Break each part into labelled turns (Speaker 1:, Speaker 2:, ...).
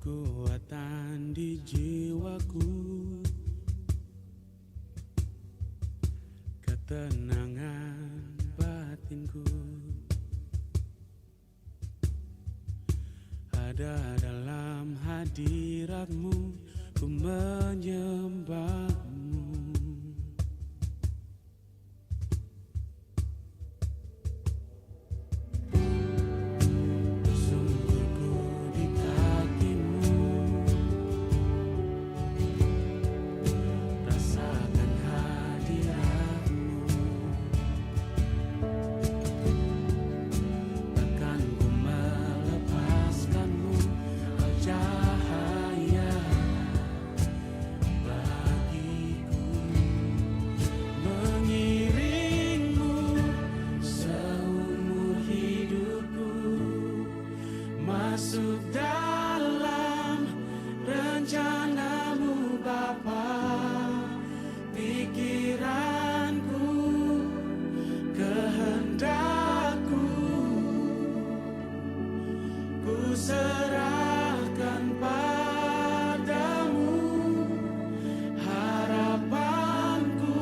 Speaker 1: kekuatan di jiwaku, ketenangan batinku ada dalam hadiratmu, ku menyembahmu. Sungguhku di kakimu, rasakan hadiratmu. Takkan ku melepaskanmu, kau cahaya bagiku, mengiringmu seumur hidupku, masuk dalam rencanamu Bapa. Pikiranku, kehendakku, ku serahkan padamu. Harapanku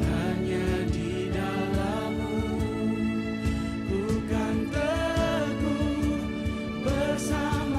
Speaker 1: hanya di dalammu, ku kan teguh bersama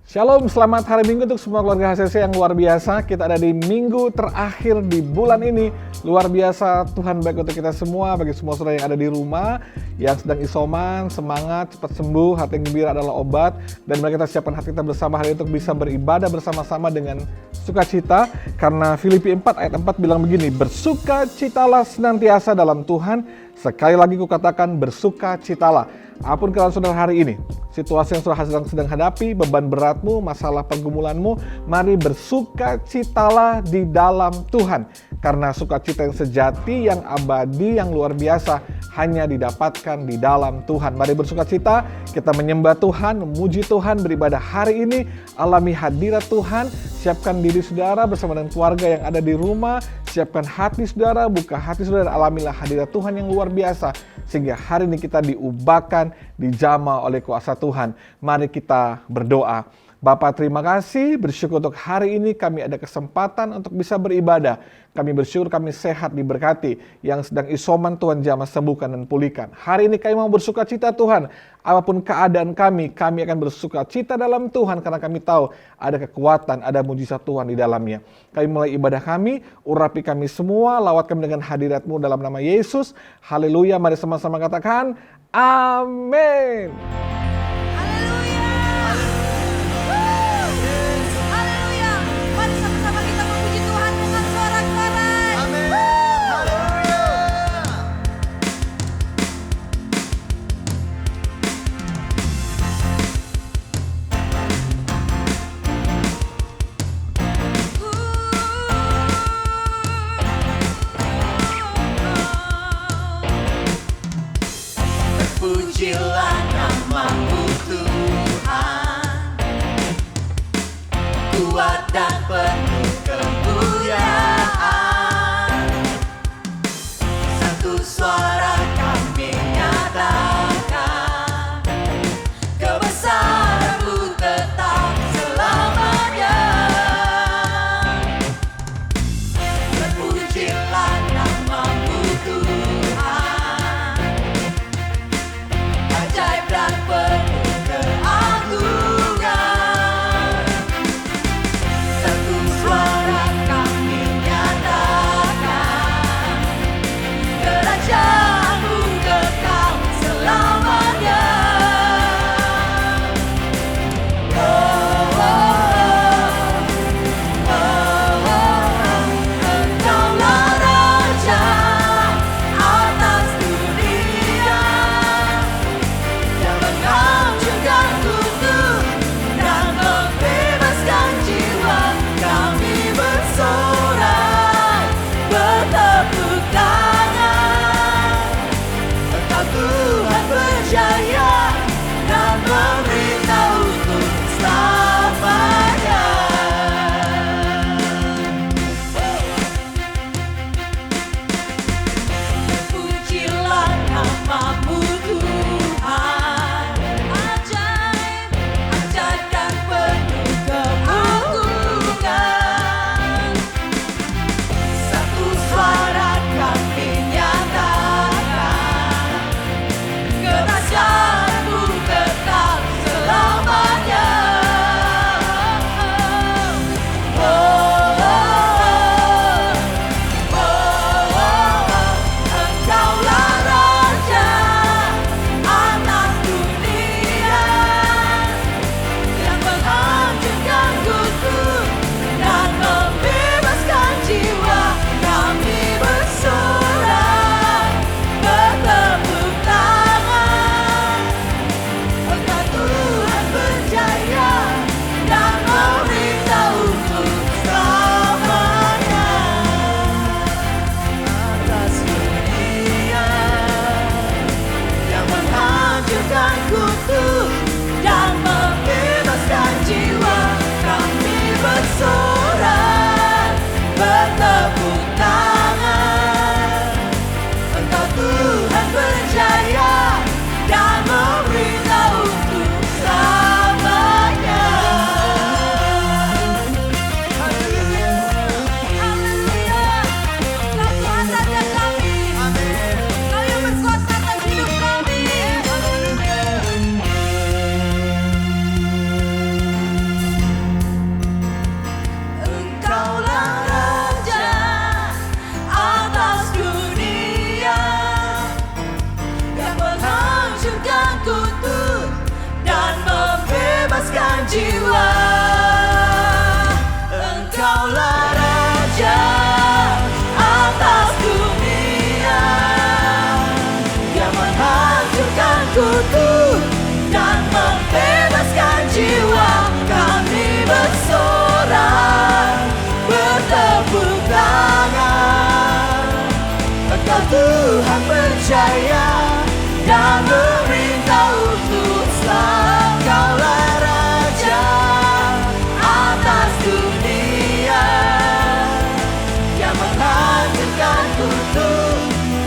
Speaker 2: Shalom, selamat hari Minggu untuk semua keluarga HCC yang luar biasa. Kita ada di minggu terakhir di bulan ini. Luar biasa, Tuhan baik untuk kita semua. Bagi semua saudara yang ada di rumah, yang sedang isoman, semangat, cepat sembuh. Hati yang gembira adalah obat. Dan mari kita siapkan hati kita bersama hari ini untuk bisa beribadah bersama-sama dengan sukacita. Karena Filipi 4 ayat 4 bilang begini, bersukacitalah senantiasa dalam Tuhan. Sekali lagi kukatakan bersukacitalah. Apapun keadaan saudara hari ini, situasi yang saudara sedang hadapi, beban beratmu, masalah pergumulanmu, mari bersukacitalah di dalam Tuhan. Karena sukacita yang sejati, yang abadi, yang luar biasa, hanya didapatkan di dalam Tuhan. Mari bersukacita, kita menyembah Tuhan, memuji Tuhan, beribadah hari ini, alami hadirat Tuhan, siapkan diri saudara bersama dengan keluarga yang ada di rumah, siapkan hati saudara, buka hati saudara, alamilah hadirat Tuhan yang luar biasa. Sehingga hari ini kita diubahkan, dijamah oleh kuasa Tuhan. Mari kita berdoa. Bapa, terima kasih, bersyukur untuk hari ini kami ada kesempatan untuk bisa beribadah. Kami bersyukur kami sehat diberkati. Yang sedang isoman Tuhan jamah sembuhkan dan pulihkan. Hari ini kami mau bersukacita Tuhan. Apapun keadaan kami akan bersukacita dalam Tuhan. Karena kami tahu ada kekuatan, ada mujizat Tuhan di dalamnya. Kami mulai ibadah kami, urapi kami semua, lawat kami dengan hadirat-Mu dalam nama Yesus. Haleluya, mari sama-sama katakan, amin.
Speaker 1: Pujilah nama
Speaker 3: jiwa. Engkaulah Raja atas dunia yang menghancurkan kutu dan membebaskan jiwa. Kami bersorak, bertepuk tangan. Engkau Tuhan percaya dan memerintah untuk selamat. Engkaulah Raja atas dunia yang menghancurkan kutu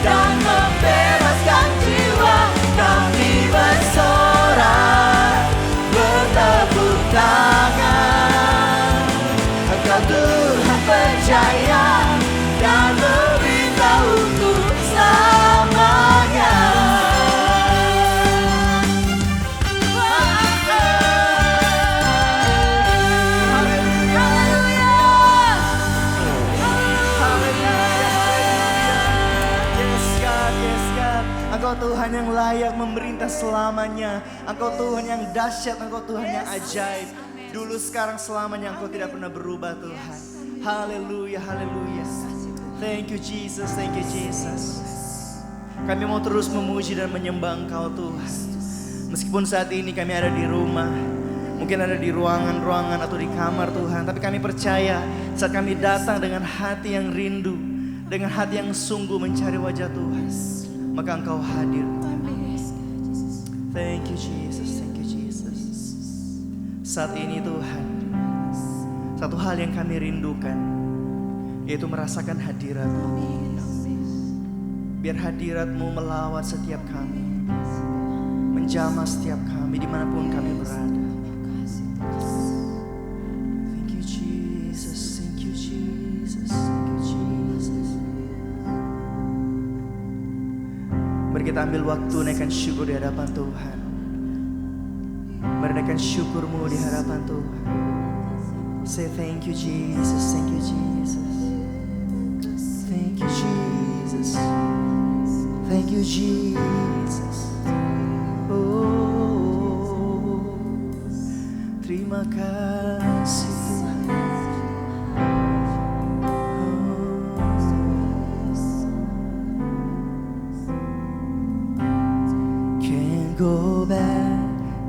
Speaker 3: dan membebaskan jiwa. Kami bersorak, bertepuk tangan. Engkau Tuhan percaya dan memerintah untuk selamanya. Engkau Tuhan yang layak memerintah selamanya. Engkau Tuhan yang dahsyat, Engkau Tuhan yang ajaib. Dulu, sekarang, selamanya Engkau tidak pernah berubah Tuhan. Haleluya, haleluya. Thank you Jesus, thank you Jesus. Kami mau terus memuji dan menyembah Engkau Tuhan. Meskipun saat ini kami ada di rumah, mungkin ada di ruangan-ruangan atau di kamar Tuhan, tapi kami percaya saat kami datang dengan hati yang rindu, dengan hati yang sungguh mencari wajah Tuhan, maka Engkau hadir. Thank you Jesus, thank you Jesus. Saat ini Tuhan, satu hal yang kami rindukan, yaitu merasakan hadirat-Mu. Biar hadirat-Mu melawat setiap kami, menjamah setiap kami dimanapun kami berada. Thank you Jesus, thank you Jesus, thank you Jesus. Mari kita ambil waktu naikkan syukur di hadapan Tuhan. Mari naikkan syukur-Mu di hadapan Tuhan. Say thank you Jesus, thank you Jesus. Thank you Jesus. Thank you Jesus. Oh, terima kasih Tuhan. Can't go back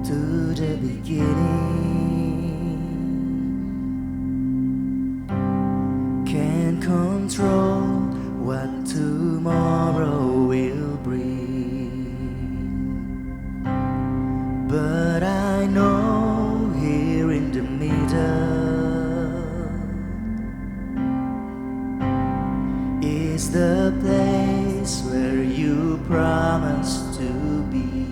Speaker 3: to the beginning. Can't control what tomorrow will bring, but I know here in the middle is the place where you promised to be.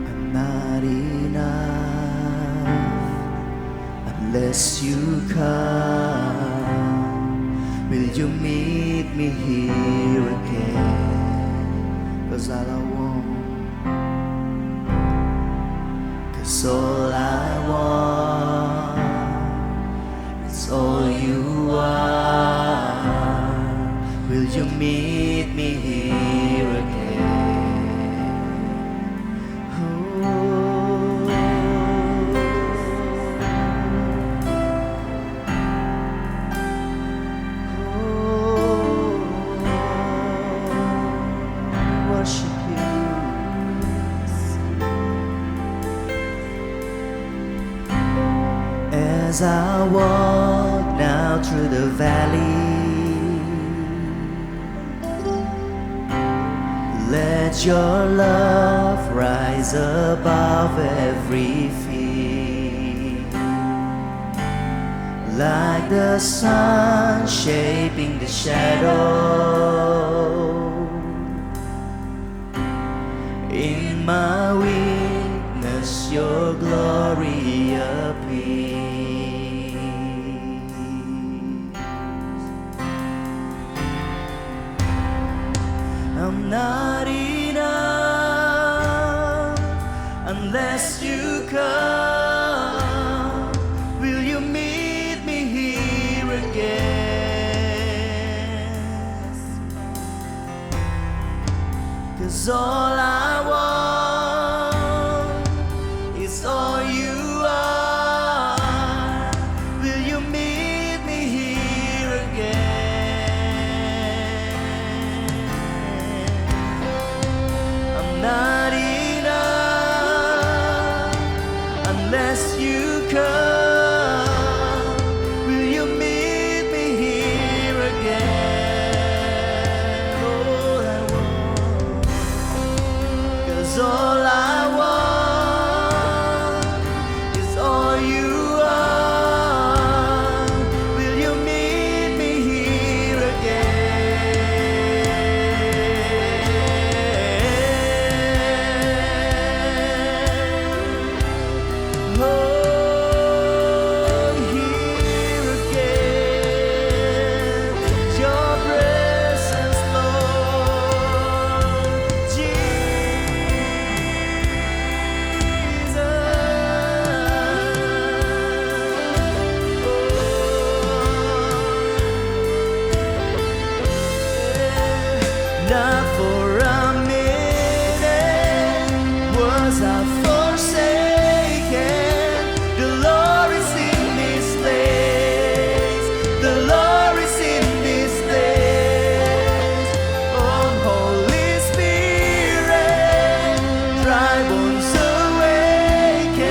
Speaker 3: I'm not enough unless you come. Will you meet me here again? 'Cause all I want, 'cause all I want is all you are. Will you meet me here again? Oh. Worship you. As I walk now through the valley, let your love rise above every fear, like the sun shaping the shadow. In my weakness, your glory appears. I'm not enough unless you come. Will you meet me here again? 'Cause all I want is all you are. Will you meet me here again? I'm not enough unless you come. Will you meet me here again? All I want, 'cause all I want is all you are. Will you meet me here again? Oh, here again, your presence, Lord Jesus. Not for a minute was I forsaken. The Lord is in this place. The Lord is in this place. Oh, Holy Spirit, dry bones awaken.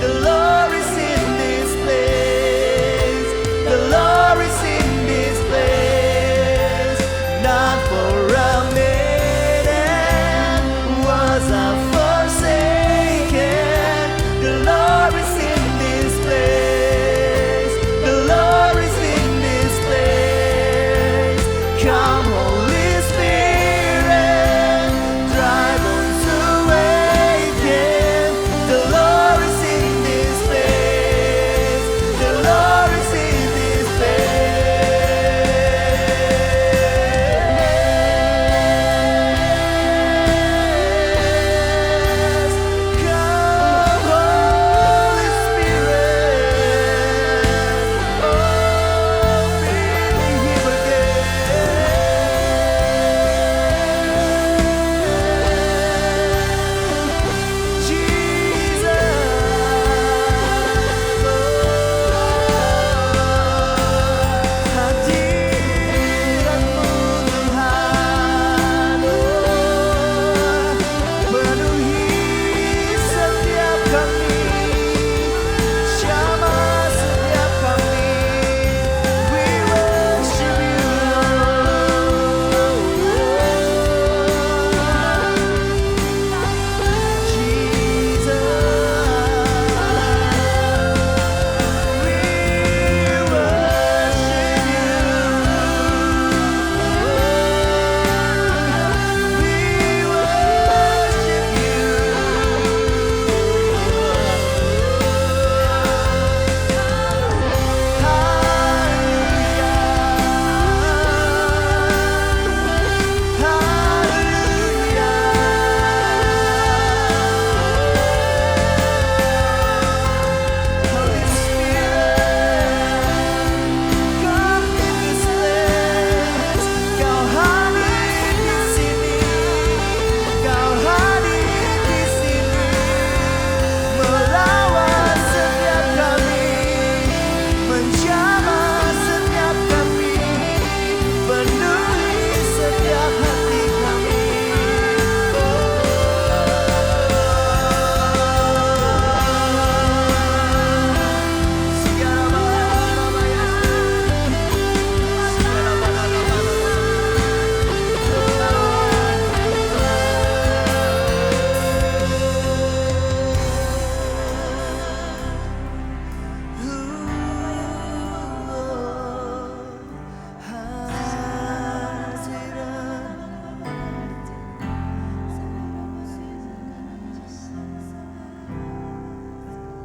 Speaker 3: The Lord is in this place. The Lord is in this place. Not for a minute was I forsaken. The Lord is in this place. The Lord is in this place. Come, Holy Spirit, dry bones awaken. The Lord is in this place. The Lord is in this place. Come, Holy Spirit, oh, meet me here again. Jesus, hadiratmu Tuhan, penuhi setiap kami, jamah setiap kami. We worship you,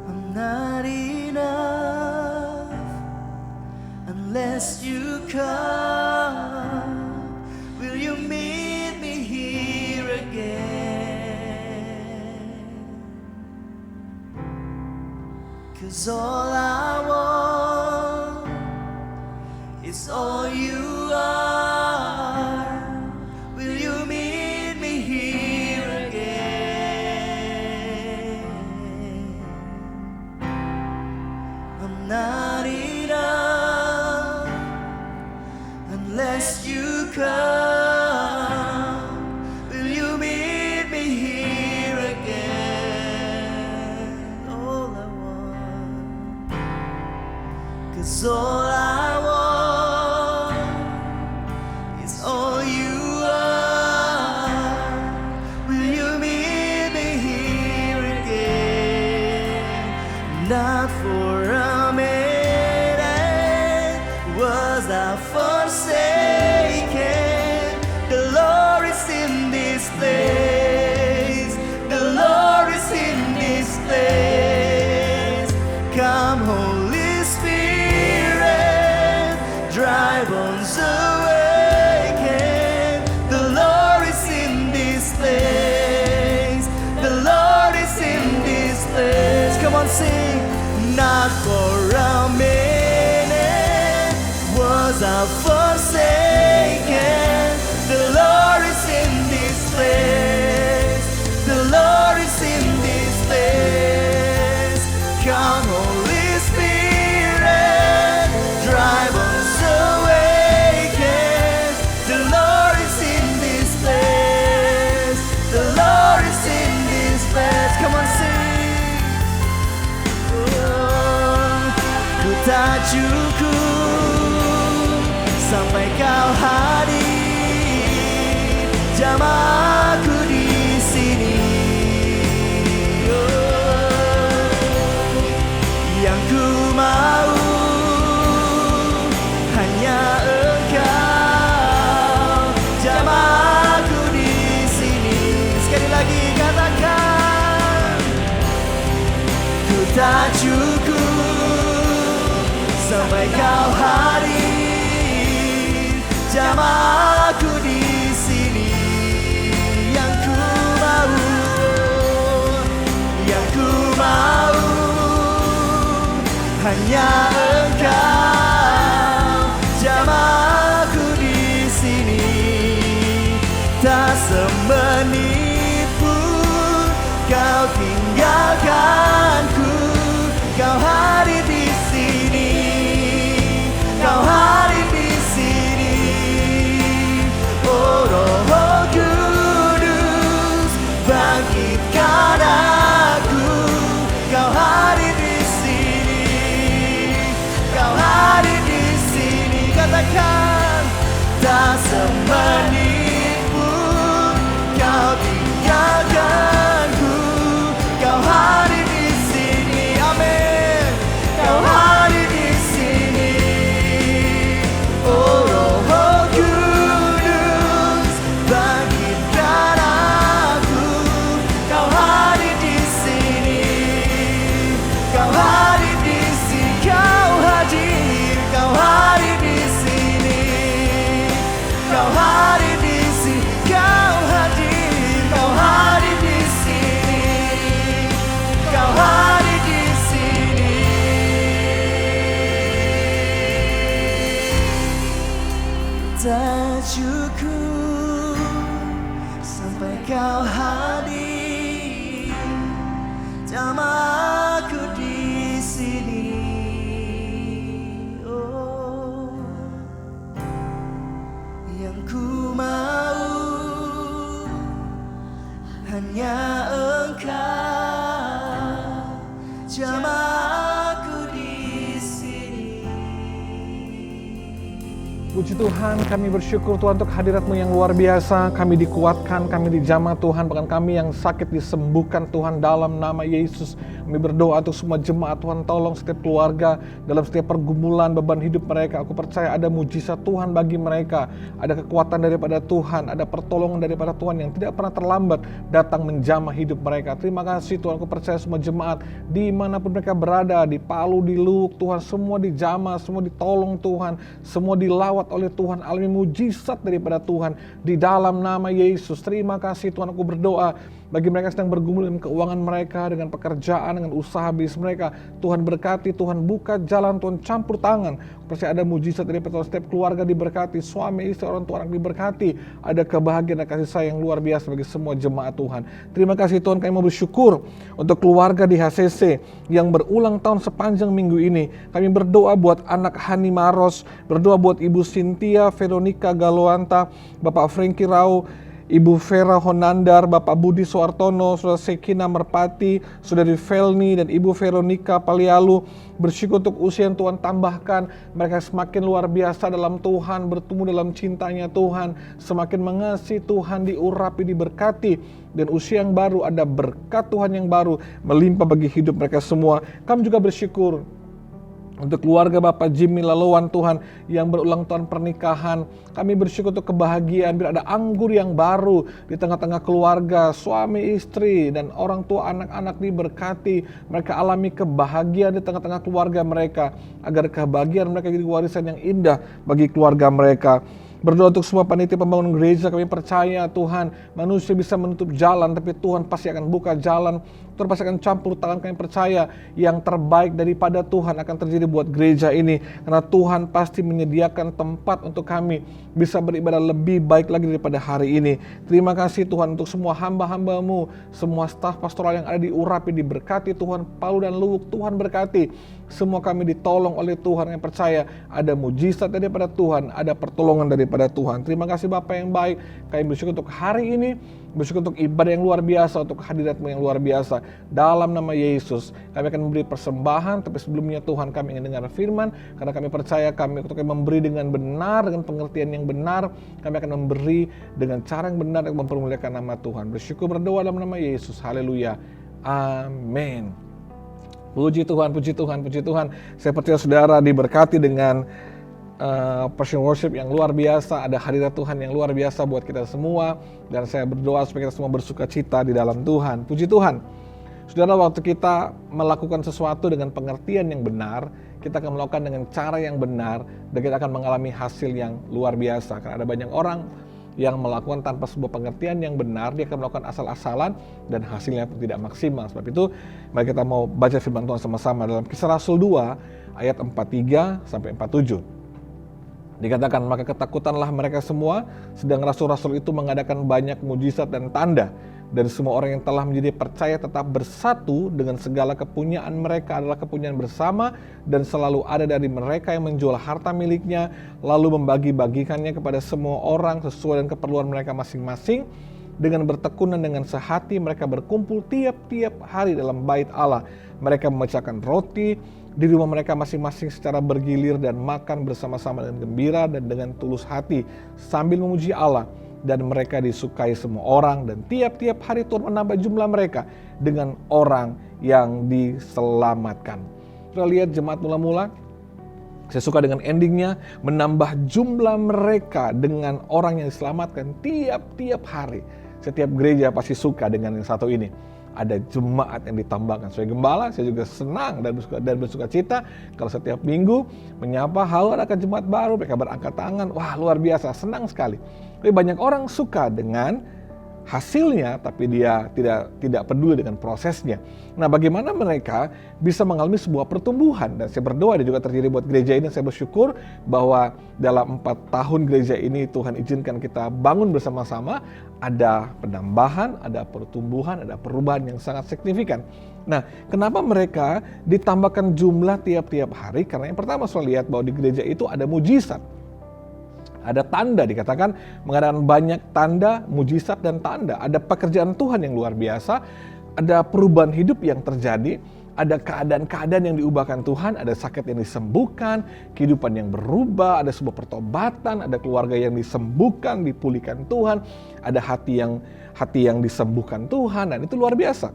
Speaker 3: I'm not enough unless you come. Will you meet me here again? 'Cause all I want is all you are. Will you meet me all you are. Will you meet me here again? Not for a minute was I forsaken. The Lord is in this place. The Lord is in this place. Come, Holy Spirit, dry bones awaken. The Lord is in this place. The Lord is in this place. Come on, sing. Not for a minute was I forsaken. The Lord is in this place. The Lord is in this place. Come, Holy Spirit, drive us awaken. The Lord is in this place. The Lord is in this place. Come on, sing. Oh, ku tak cukup sampai kau hadir, jamaku di sini. Oh, yang ku mau hanya Engkau, jamaku di sini. Sekali lagi katakan, ku tak cukup sampai kau hadir, jamaku di sini. Yang ku mau, yang ku mau hanya Engkau, jamaku di sini. Tak semenit pun kau tinggalkanku. Kau hadir di sini. Kau hadir di sini. Oh Roh Kudus, bangkitkan aku. Kau hadir di sini. Kau hadir di sini. Katakan, tak semenit pun kau tinggalkanku. Kau hadir di sini. Amin. Kau hadir di sini. Oh Roh Kudus, bangkitkan aku. Kau hadir di sini. Kau hadir di sini. Kau hadir. Kau hadir di sini. Kau hadir di sini. Kau hadir. Kau hadir di sini. Kau hadir di sini. Tak cukup sampai kau hadir, jamaku di sini. Oh, yang ku mau hanya Engkau, jamaku di sini.
Speaker 2: Puji Tuhan, kami bersyukur Tuhan untuk hadirat-Mu yang luar biasa. Kami dikuatkan, kami dijamah Tuhan, bahkan kami yang sakit disembuhkan Tuhan dalam nama Yesus. Kami berdoa untuk semua jemaat Tuhan, tolong setiap keluarga dalam setiap pergumulan beban hidup mereka. Aku percaya ada mujizat Tuhan bagi mereka, ada kekuatan daripada Tuhan, ada pertolongan daripada Tuhan yang tidak pernah terlambat datang menjamah hidup mereka. Terima kasih Tuhan, aku percaya semua jemaat dimanapun mereka berada, di Palu, di Luwuk Tuhan, semua dijamah, semua ditolong Tuhan, semua dilawat oleh Tuhan, alami mujizat daripada Tuhan di dalam nama Yesus. Terima kasih Tuhan, aku berdoa bagi mereka yang sedang bergumul dengan keuangan mereka, dengan pekerjaan, dengan usaha bisnis mereka. Tuhan berkati, Tuhan buka jalan, Tuhan campur tangan. Percaya ada mujizat daripada Tuhan, setiap keluarga diberkati, suami, istri, orang tua, anak diberkati. Ada kebahagiaan dan kasih sayang luar biasa bagi semua jemaat Tuhan. Terima kasih Tuhan, kami mau bersyukur untuk keluarga di HCC yang berulang tahun sepanjang minggu ini. Kami berdoa buat anak Hani Maros, berdoa buat Ibu Cynthia Veronica Galoanta, Bapak Frankie Rao, Ibu Vera Honandar, Bapak Budi Suartono, Saudara Sekina Merpati, Saudari Felni, dan Ibu Veronica Palialu. Bersyukur untuk usia yang Tuhan tambahkan. Mereka semakin luar biasa dalam Tuhan, bertumbuh dalam cintanya Tuhan, semakin mengasihi Tuhan, diurapi, diberkati. Dan usia yang baru, ada berkat Tuhan yang baru melimpah bagi hidup mereka semua. Kami juga bersyukur untuk keluarga Bapak Jimmy Lalowan Tuhan yang berulang tahun pernikahan. Kami bersyukur untuk kebahagiaan, biar ada anggur yang baru di tengah-tengah keluarga, suami istri dan orang tua anak-anak diberkati. Mereka alami kebahagiaan di tengah-tengah keluarga mereka, agar kebahagiaan mereka jadi warisan yang indah bagi keluarga mereka. Berdoa untuk semua panitia pembangunan gereja, kami percaya Tuhan, manusia bisa menutup jalan, tapi Tuhan pasti akan buka jalan. Tuhan pasti akan campur tangan, kami percaya yang terbaik daripada Tuhan akan terjadi buat gereja ini. Karena Tuhan pasti menyediakan tempat untuk kami bisa beribadah lebih baik lagi daripada hari ini. Terima kasih Tuhan untuk semua hamba-hamba-Mu, semua staf pastoral yang ada di Urapi, diberkati Tuhan. Palu dan Luwuk, Tuhan berkati. Semua kami ditolong oleh Tuhan, yang percaya ada mujizat daripada Tuhan, ada pertolongan daripada Tuhan. Terima kasih Bapa yang baik. Kami bersyukur untuk hari ini, bersyukur untuk ibadah yang luar biasa, untuk hadirat-Mu yang luar biasa. Dalam nama Yesus, kami akan memberi persembahan, tapi sebelumnya Tuhan kami ingin dengar firman, karena kami percaya kami memberi dengan benar, dengan pengertian yang benar. Kami akan memberi dengan cara yang benar yang mempermuliakan nama Tuhan. Bersyukur berdoa dalam nama Yesus. Haleluya. Amin. Puji Tuhan, puji Tuhan, puji Tuhan. Saya percaya saudara diberkati dengan Passion Worship yang luar biasa. Ada hadirat Tuhan yang luar biasa buat kita semua. Dan saya berdoa supaya kita semua bersuka cita di dalam Tuhan. Puji Tuhan. Saudara, waktu kita melakukan sesuatu dengan pengertian yang benar, kita akan melakukan dengan cara yang benar, dan kita akan mengalami hasil yang luar biasa. Karena ada banyak orang yang melakukan tanpa sebuah pengertian yang benar, dia akan melakukan asal-asalan dan hasilnya pun tidak maksimal. Sebab itu, mari kita mau baca firman Tuhan sama-sama dalam Kisah Rasul 2 ayat 43 sampai 47. Dikatakan, maka ketakutanlah mereka semua, sedang rasul-rasul itu mengadakan banyak mujizat dan tanda. Dan semua orang yang telah menjadi percaya tetap bersatu, dengan segala kepunyaan mereka adalah kepunyaan bersama, dan selalu ada dari mereka yang menjual harta miliknya, lalu membagi-bagikannya kepada semua orang sesuai dengan keperluan mereka masing-masing. Dengan bertekunan dengan sehati mereka berkumpul tiap-tiap hari dalam bait Allah. Mereka memecahkan roti di rumah mereka masing-masing secara bergilir dan makan bersama-sama dengan gembira dan dengan tulus hati sambil memuji Allah. Dan mereka disukai semua orang, dan tiap-tiap hari Tuhan menambah jumlah mereka dengan orang yang diselamatkan. Kita lihat jemaat mula-mula, saya suka dengan endingnya, menambah jumlah mereka dengan orang yang diselamatkan tiap-tiap hari. Setiap gereja pasti suka dengan yang satu ini. Ada jemaat yang ditambahkan. Sebagai gembala, saya juga senang dan bersuka cita kalau setiap minggu menyapa, halo akan jemaat baru, mereka berangkat tangan. Wah, luar biasa, senang sekali. Tapi banyak orang suka dengan hasilnya, tapi dia tidak peduli dengan prosesnya. Nah, bagaimana mereka bisa mengalami sebuah pertumbuhan? Dan saya berdoa dan juga terjadi buat gereja ini. Saya bersyukur bahwa dalam 4 tahun gereja ini Tuhan izinkan kita bangun bersama-sama. Ada penambahan, ada pertumbuhan, ada perubahan yang sangat signifikan. Nah, kenapa mereka ditambahkan jumlah tiap-tiap hari? Karena yang pertama saya lihat bahwa di gereja itu ada mujizat. Ada tanda, dikatakan mengadakan banyak tanda, mujizat dan tanda. Ada pekerjaan Tuhan yang luar biasa, ada perubahan hidup yang terjadi, ada keadaan-keadaan yang diubahkan Tuhan, ada sakit yang disembuhkan, kehidupan yang berubah, ada sebuah pertobatan, ada keluarga yang disembuhkan, dipulihkan Tuhan, ada hati yang disembuhkan Tuhan, dan itu luar biasa.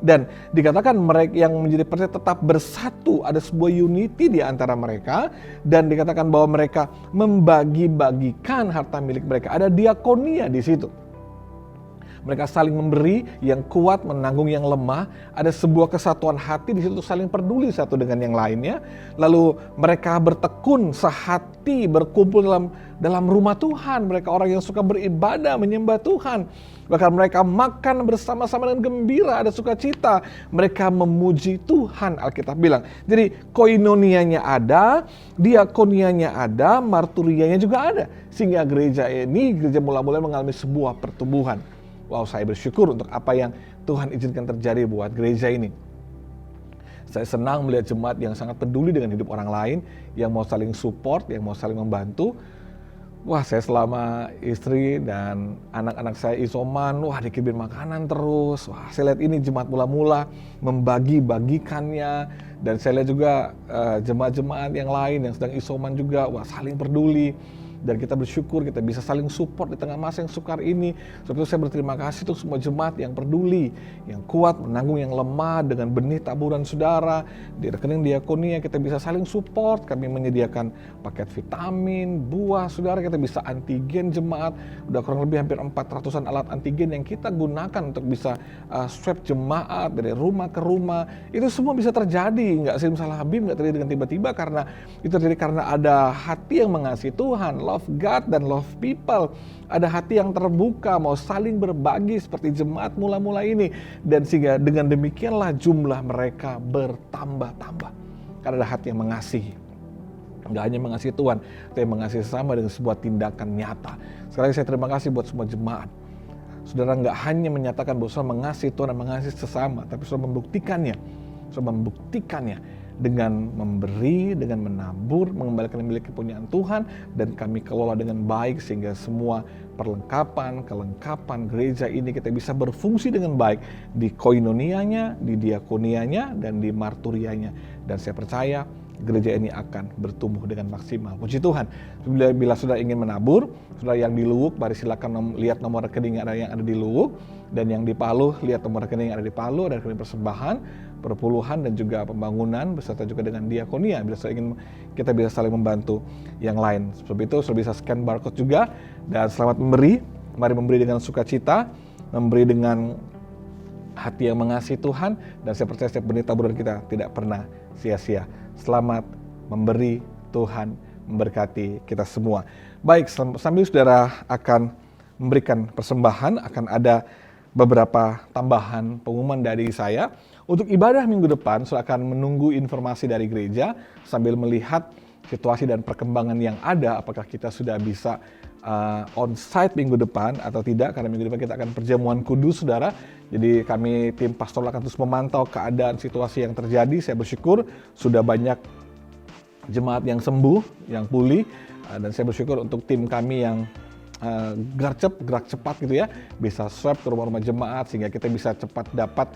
Speaker 2: Dan dikatakan mereka yang menjadi percaya tetap bersatu, ada sebuah unity di antara mereka, dan dikatakan bahwa mereka membagi-bagikan harta milik mereka. Ada diakonia di situ. Mereka saling memberi, yang kuat menanggung yang lemah. Ada sebuah kesatuan hati di situ, saling peduli satu dengan yang lainnya. Lalu mereka bertekun sehati, berkumpul dalam rumah Tuhan. Mereka orang yang suka beribadah, menyembah Tuhan. Bahkan mereka makan bersama-sama dengan gembira, ada sukacita. Mereka memuji Tuhan, Alkitab bilang. Jadi koinonianya ada, diakonianya ada, marturianya juga ada. Sehingga gereja mula-mula mengalami sebuah pertumbuhan. Wow, saya bersyukur untuk apa yang Tuhan izinkan terjadi buat gereja ini. Saya senang melihat jemaat yang sangat peduli dengan hidup orang lain, yang mau saling support, yang mau saling membantu. Wah, saya selama istri dan anak-anak saya isoman, wah dikirim makanan terus. Wah, saya lihat ini jemaat mula-mula membagi-bagikannya. Dan saya lihat juga jemaat-jemaat yang lain yang sedang isoman juga, wah saling peduli. Dan kita bersyukur kita bisa saling support di tengah masa yang sukar ini. Sebab itu saya berterima kasih untuk semua jemaat yang peduli, yang kuat menanggung yang lemah dengan benih taburan saudara. Di rekening diakonia kita bisa saling support. Kami menyediakan paket vitamin, buah saudara, kita bisa antigen jemaat. Udah kurang lebih hampir 400-an alat antigen yang kita gunakan untuk bisa swab jemaat dari rumah ke rumah. Itu semua bisa terjadi, nggak simsalabim, nggak terjadi dengan tiba-tiba, karena itu terjadi karena ada hati yang mengasihi Tuhan, love God dan love people. Ada hati yang terbuka mau saling berbagi seperti jemaat mula-mula ini. Dan sehingga dengan demikianlah jumlah mereka bertambah-tambah. Karena ada hati yang mengasihi. Nggak hanya mengasihi Tuhan, tapi mengasihi sesama dengan sebuah tindakan nyata. Sekali lagi saya terima kasih buat semua jemaat. Saudara nggak hanya menyatakan bahwa saudara mengasihi Tuhan dan mengasihi sesama, tapi saudara membuktikannya. Saudara membuktikannya dengan memberi, dengan menabur, mengembalikan yang milik kepunyaan Tuhan, dan kami kelola dengan baik sehingga semua perlengkapan, kelengkapan gereja ini kita bisa berfungsi dengan baik di koinonianya, di diakonianya, dan di marturianya. Dan saya percaya gereja ini akan bertumbuh dengan maksimal. Puji Tuhan. Bila saudara ingin menabur, saudara yang di Luwuk, mari silakan lihat nomor rekening yang ada di Luwuk, dan yang di Palu, lihat nomor rekening yang ada di Palu, dan rekening persembahan, perpuluhan, dan juga pembangunan, beserta juga dengan diakonia. Bila saudara ingin, kita bisa saling membantu yang lain. Sebab itu, saudara bisa scan barcode juga, dan selamat memberi. Mari memberi dengan sukacita, memberi dengan hati yang mengasihi Tuhan, dan saya percaya setiap benih taburan kita tidak pernah sia-sia. Selamat memberi, Tuhan memberkati kita semua. Baik, sambil saudara akan memberikan persembahan, akan ada beberapa tambahan pengumuman dari saya. Untuk ibadah minggu depan, saudara akan menunggu informasi dari gereja sambil melihat situasi dan perkembangan yang ada, apakah kita sudah bisa on-site minggu depan atau tidak, karena minggu depan kita akan perjamuan kudus, saudara. Jadi kami tim pastoral akan terus memantau keadaan situasi yang terjadi. Saya bersyukur sudah banyak jemaat yang sembuh, yang pulih, dan saya bersyukur untuk tim kami yang gerak cepat gitu ya, bisa swab ke rumah-rumah jemaat sehingga kita bisa cepat dapat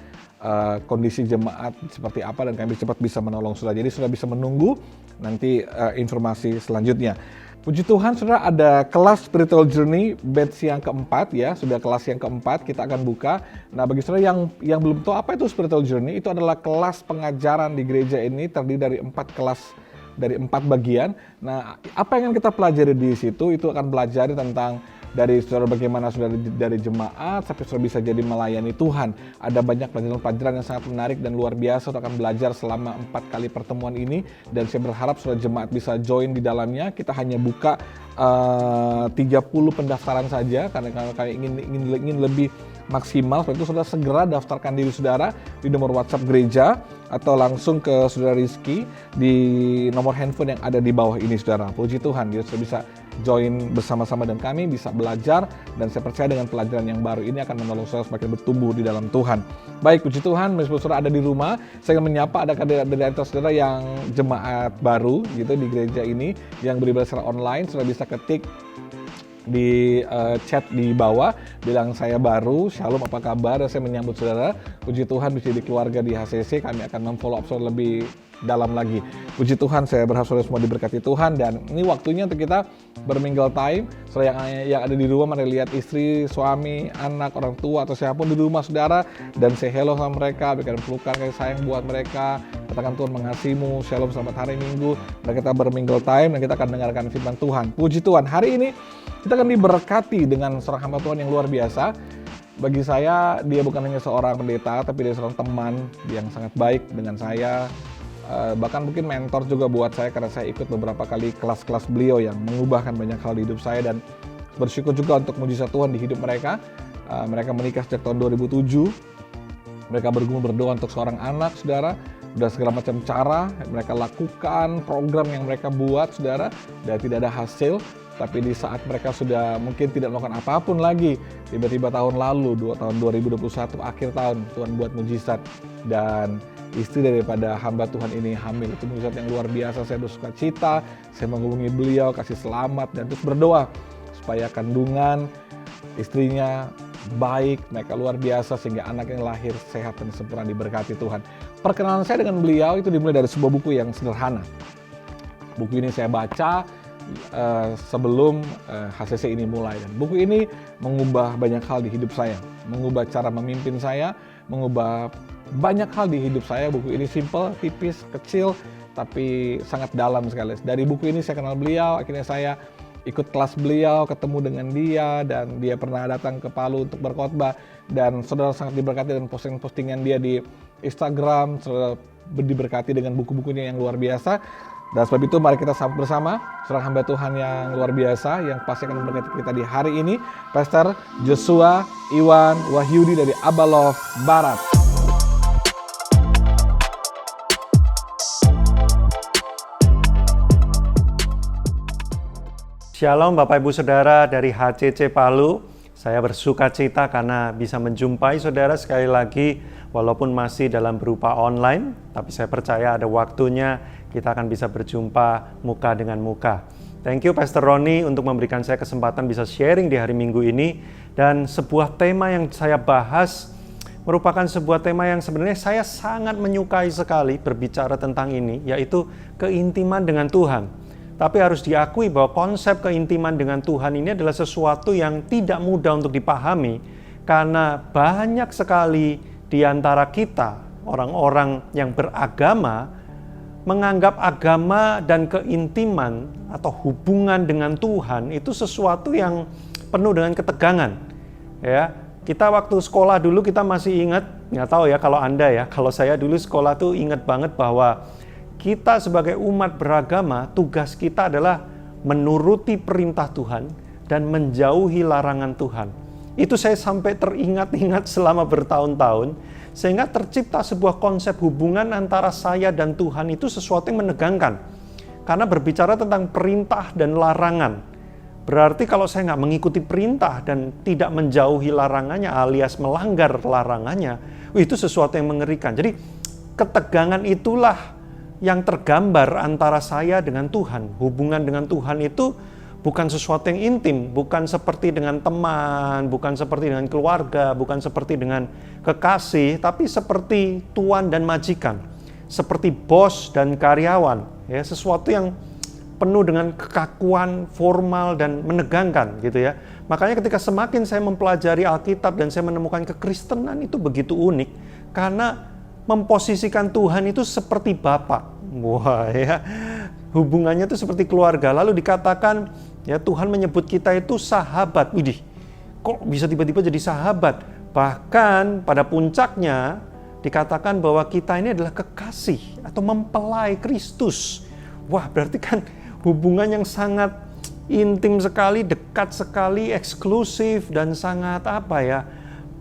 Speaker 2: kondisi jemaat seperti apa, dan kami cepat bisa menolong saudara. Jadi saudara bisa menunggu nanti informasi selanjutnya. Puji Tuhan, saudara, ada kelas Spiritual Journey batch yang keempat ya, sudah kelas yang keempat kita akan buka. Nah, bagi saudara yang belum tahu apa itu Spiritual Journey, itu adalah kelas pengajaran di gereja ini terdiri dari 4 kelas, dari 4 bagian. Nah, apa yang akan kita pelajari di situ, itu akan pelajari tentang dari saudara bagaimana saudara dari jemaat sampai saudara bisa jadi melayani Tuhan. Ada banyak pelajaran-pelajaran yang sangat menarik dan luar biasa. Saudara akan belajar selama 4 kali pertemuan ini, dan saya berharap saudara jemaat bisa join di dalamnya. Kita hanya buka 30 pendaftaran saja karena kami ingin lebih maksimal. Sebab itu saudara segera daftarkan diri saudara di nomor WhatsApp gereja atau langsung ke saudara Rizky di nomor handphone yang ada di bawah ini, saudara. Puji Tuhan, dia sudah bisa join bersama-sama dan kami bisa belajar, dan saya percaya dengan pelajaran yang baru ini akan menolong saudara semakin bertumbuh di dalam Tuhan. Baik, puji Tuhan, meskipun saudara ada di rumah, saya ingin menyapa ada dari antara saudara yang jemaat baru gitu di gereja ini yang beribadah secara online. Saudara bisa ketik di chat di bawah, bilang saya baru, shalom apa kabar, saya menyambut saudara. Puji Tuhan bisa di keluarga di HCC, kami akan memfollow up saudara lebih dalam lagi. Puji Tuhan, saya berharap saudara semua diberkati Tuhan, dan ini waktunya untuk kita bermingle time. Saudara yang ada di rumah, mari lihat istri, suami, anak, orang tua, atau siapapun di rumah saudara, dan say hello sama mereka, berikan pelukan kasih sayang buat mereka. Katakan Tuhan mengasihimu, shalom, selamat hari Minggu, dan kita bermingle time, dan kita akan dengarkan firman Tuhan. Puji Tuhan, hari ini kita akan diberkati dengan seorang hamba Tuhan yang luar biasa. Bagi saya, dia bukan hanya seorang pendeta, tapi dia seorang teman yang sangat baik dengan saya. Bahkan mungkin mentor juga buat saya, karena saya ikut beberapa kali kelas-kelas beliau yang mengubahkan banyak hal di hidup saya, dan bersyukur juga untuk mujizat Tuhan di hidup mereka. Mereka menikah sejak tahun 2007. Mereka bergumul berdoa untuk seorang anak, saudara. Udah segala macam cara mereka lakukan, program yang mereka buat, saudara, dan tidak ada hasil. Tapi di saat mereka sudah mungkin tidak melakukan apapun lagi, tiba-tiba tahun lalu, tahun 2021, akhir tahun, Tuhan buat mujizat. Dan istri daripada hamba Tuhan ini hamil. Itu mujizat yang luar biasa. Saya bersuka cita, saya menghubungi beliau, kasih selamat, dan terus berdoa supaya kandungan istrinya baik, mereka luar biasa, sehingga anak yang lahir sehat dan sempurna, diberkati Tuhan. Perkenalan saya dengan beliau itu dimulai dari sebuah buku yang sederhana. Buku ini saya baca sebelum HCC ini mulai, dan buku ini mengubah banyak hal di hidup saya, mengubah cara memimpin saya, mengubah banyak hal di hidup saya. Buku ini simple, tipis, kecil, tapi sangat dalam sekali. Dari buku ini saya kenal beliau, akhirnya saya ikut kelas beliau, ketemu dengan dia, dan dia pernah datang ke Palu untuk berkhotbah, dan saudara sangat diberkati dengan postingan dia di Instagram, saudara diberkati dengan buku-bukunya yang luar biasa. Dan sebab itu mari kita sambut bersama seorang hamba Tuhan yang luar biasa yang pasti akan memberkati kita di hari ini, Pastor Joshua Iwan Wahyudi dari Abalov Barat.
Speaker 4: Shalom Bapak Ibu Saudara dari HCC Palu. Saya bersuka cita karena bisa menjumpai saudara sekali lagi, walaupun masih dalam berupa online, tapi saya percaya ada waktunya kita akan bisa berjumpa muka dengan muka. Thank you Pastor Roni untuk memberikan saya kesempatan bisa sharing di hari Minggu ini. Dan sebuah tema yang saya bahas merupakan sebuah tema yang sebenarnya saya sangat menyukai sekali berbicara tentang ini, yaitu keintiman dengan Tuhan. Tapi harus diakui bahwa konsep keintiman dengan Tuhan ini adalah sesuatu yang tidak mudah untuk dipahami, karena banyak sekali di antara kita, orang-orang yang beragama, menganggap agama dan keintiman atau hubungan dengan Tuhan itu sesuatu yang penuh dengan ketegangan. Ya, kita waktu sekolah dulu kita masih ingat, nggak tahu ya kalau Anda ya, kalau saya dulu sekolah tuh ingat banget bahwa kita sebagai umat beragama, tugas kita adalah menuruti perintah Tuhan dan menjauhi larangan Tuhan. Itu saya sampai teringat-ingat selama bertahun-tahun, sehingga tercipta sebuah konsep hubungan antara saya dan Tuhan itu sesuatu yang menegangkan. Karena berbicara tentang perintah dan larangan, berarti kalau saya nggak mengikuti perintah dan tidak menjauhi larangannya alias melanggar larangannya, itu sesuatu yang mengerikan. Jadi ketegangan itulah yang tergambar antara saya dengan Tuhan. Hubungan dengan Tuhan itu bukan sesuatu yang intim, bukan seperti dengan teman, bukan seperti dengan keluarga, bukan seperti dengan kekasih, tapi seperti tuan dan majikan, seperti bos dan karyawan, ya, sesuatu yang penuh dengan kekakuan, formal dan menegangkan gitu ya. Makanya ketika semakin saya mempelajari Alkitab dan saya menemukan kekristenan itu begitu unik, karena memposisikan Tuhan itu seperti Bapa. Wah ya, hubungannya itu seperti keluarga. Lalu dikatakan ya Tuhan menyebut kita itu sahabat. Widih, kok bisa tiba-tiba jadi sahabat? Bahkan pada puncaknya dikatakan bahwa kita ini adalah kekasih atau mempelai Kristus. Wah, berarti kan hubungan yang sangat intim sekali, dekat sekali, eksklusif dan sangat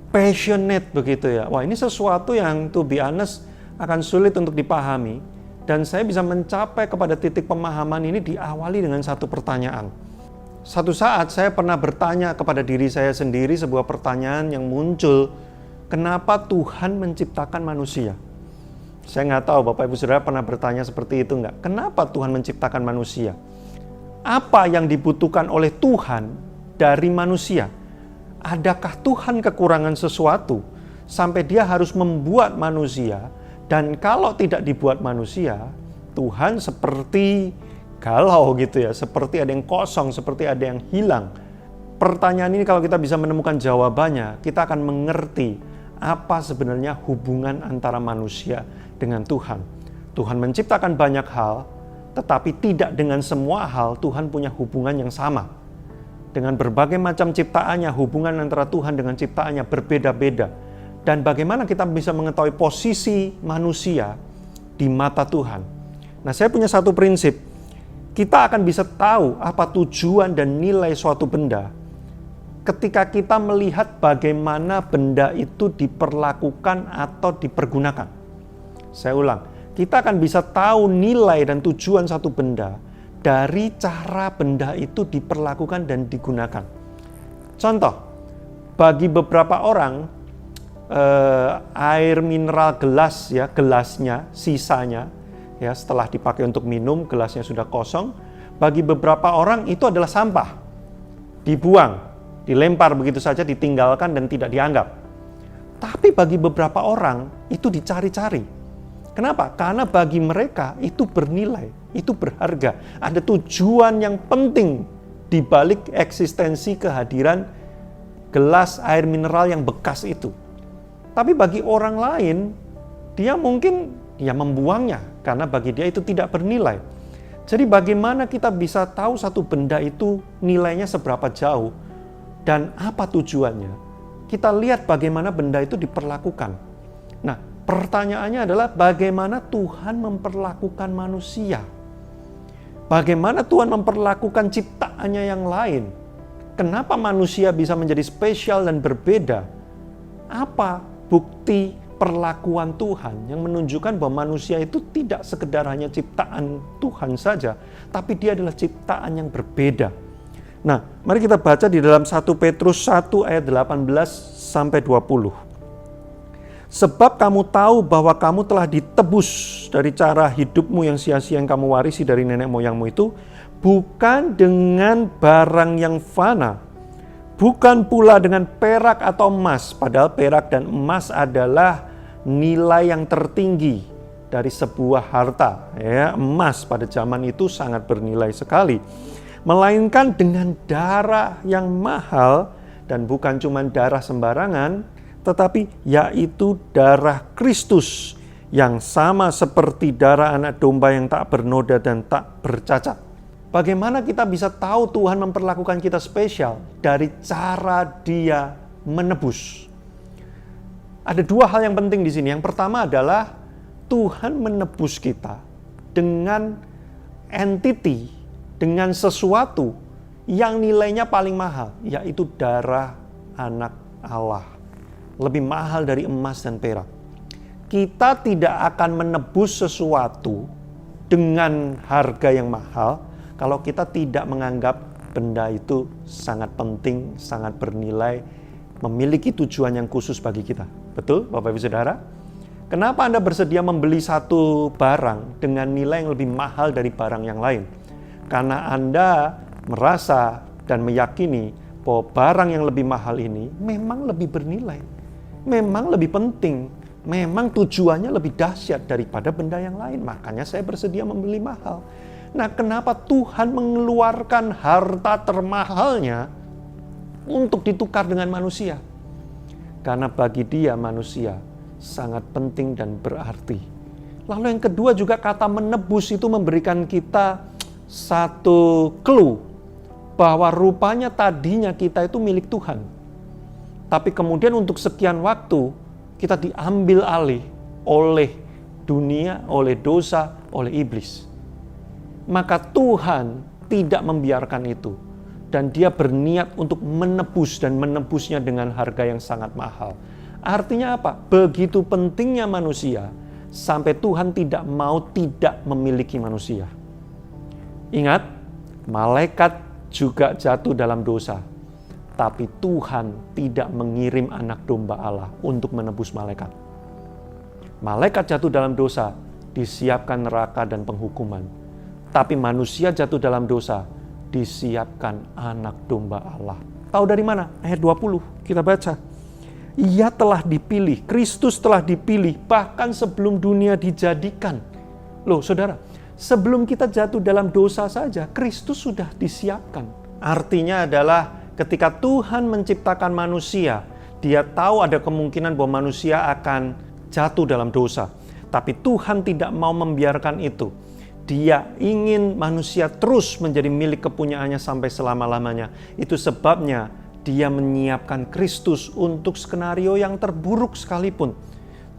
Speaker 4: passionate begitu ya. Wah, ini sesuatu yang to be honest akan sulit untuk dipahami, dan saya bisa mencapai kepada titik pemahaman ini diawali dengan satu pertanyaan. Satu saat saya pernah bertanya kepada diri saya sendiri sebuah pertanyaan yang muncul, kenapa Tuhan menciptakan manusia? Saya nggak tahu Bapak Ibu Saudara pernah bertanya seperti itu nggak? Kenapa Tuhan menciptakan manusia? Apa yang dibutuhkan oleh Tuhan dari manusia? Adakah Tuhan kekurangan sesuatu sampai dia harus membuat manusia, dan kalau tidak dibuat manusia, Tuhan seperti galau gitu ya, seperti ada yang kosong, seperti ada yang hilang. Pertanyaan ini kalau kita bisa menemukan jawabannya, kita akan mengerti apa sebenarnya hubungan antara manusia dengan Tuhan. Tuhan menciptakan banyak hal, tetapi tidak dengan semua hal Tuhan punya hubungan yang sama. Dengan berbagai macam ciptaannya, hubungan antara Tuhan dengan ciptaannya berbeda-beda. Dan bagaimana kita bisa mengetahui posisi manusia di mata Tuhan? Nah, saya punya satu prinsip. Kita akan bisa tahu apa tujuan dan nilai suatu benda ketika kita melihat bagaimana benda itu diperlakukan atau dipergunakan. Saya ulang, kita akan bisa tahu nilai dan tujuan satu benda dari cara benda itu diperlakukan dan digunakan. Contoh, bagi beberapa orang, air mineral gelas ya, gelasnya, sisanya ya, setelah dipakai untuk minum, gelasnya sudah kosong. Bagi beberapa orang itu adalah sampah, dibuang, dilempar begitu saja, ditinggalkan dan tidak dianggap. Tapi bagi beberapa orang itu dicari-cari. Kenapa? Karena bagi mereka itu bernilai, itu berharga. Ada tujuan yang penting di balik eksistensi kehadiran gelas air mineral yang bekas itu. Tapi bagi orang lain, dia mungkin membuangnya karena bagi dia itu tidak bernilai. Jadi bagaimana kita bisa tahu satu benda itu nilainya seberapa jauh dan apa tujuannya? Kita lihat bagaimana benda itu diperlakukan. Nah, pertanyaannya adalah bagaimana Tuhan memperlakukan manusia? Bagaimana Tuhan memperlakukan ciptaannya yang lain? Kenapa manusia bisa menjadi spesial dan berbeda? Apa bukti perlakuan Tuhan yang menunjukkan bahwa manusia itu tidak sekedar hanya ciptaan Tuhan saja, tapi dia adalah ciptaan yang berbeda. Nah, mari kita baca di dalam 1 Petrus 1 ayat 18 sampai 20. Sebab kamu tahu bahwa kamu telah ditebus dari cara hidupmu yang sia-sia yang kamu warisi dari nenek moyangmu itu, bukan dengan barang yang fana, bukan pula dengan perak atau emas, padahal perak dan emas adalah nilai yang tertinggi dari sebuah harta. Ya, emas pada zaman itu sangat bernilai sekali. Melainkan dengan darah yang mahal, dan bukan cuma darah sembarangan, tetapi yaitu darah Kristus yang sama seperti darah anak domba yang tak bernoda dan tak bercacat. Bagaimana kita bisa tahu Tuhan memperlakukan kita spesial? Dari cara Dia menebus. Ada dua hal yang penting di sini. Yang pertama adalah Tuhan menebus kita dengan entity, dengan sesuatu yang nilainya paling mahal, yaitu darah anak Allah. Lebih mahal dari emas dan perak. Kita tidak akan menebus sesuatu dengan harga yang mahal kalau kita tidak menganggap benda itu sangat penting, sangat bernilai, memiliki tujuan yang khusus bagi kita. Betul, Bapak Ibu Saudara? Kenapa Anda bersedia membeli satu barang dengan nilai yang lebih mahal dari barang yang lain? Karena Anda merasa dan meyakini bahwa barang yang lebih mahal ini memang lebih bernilai, memang lebih penting, memang tujuannya lebih dahsyat daripada benda yang lain. Makanya saya bersedia membeli mahal. Nah, kenapa Tuhan mengeluarkan harta termahalnya untuk ditukar dengan manusia? Karena bagi Dia manusia sangat penting dan berarti. Lalu yang kedua juga kata menebus itu memberikan kita satu clue bahwa rupanya tadinya kita itu milik Tuhan. Tapi kemudian untuk sekian waktu kita diambil alih oleh dunia, oleh dosa, oleh iblis. Maka Tuhan tidak membiarkan itu. Dan Dia berniat untuk menebus dan menebusnya dengan harga yang sangat mahal. Artinya apa? Begitu pentingnya manusia sampai Tuhan tidak mau tidak memiliki manusia. Ingat, malaikat juga jatuh dalam dosa. Tapi Tuhan tidak mengirim anak domba Allah untuk menebus malaikat. Malaikat jatuh dalam dosa, disiapkan neraka dan penghukuman. Tapi manusia jatuh dalam dosa, disiapkan anak domba Allah. Tahu dari mana? Ayat 20, kita baca. Ia telah dipilih, Kristus telah dipilih, bahkan sebelum dunia dijadikan. Loh saudara, sebelum kita jatuh dalam dosa saja, Kristus sudah disiapkan. Artinya adalah ketika Tuhan menciptakan manusia, Dia tahu ada kemungkinan bahwa manusia akan jatuh dalam dosa. Tapi Tuhan tidak mau membiarkan itu. Dia ingin manusia terus menjadi milik kepunyaannya sampai selama-lamanya. Itu sebabnya Dia menyiapkan Kristus untuk skenario yang terburuk sekalipun.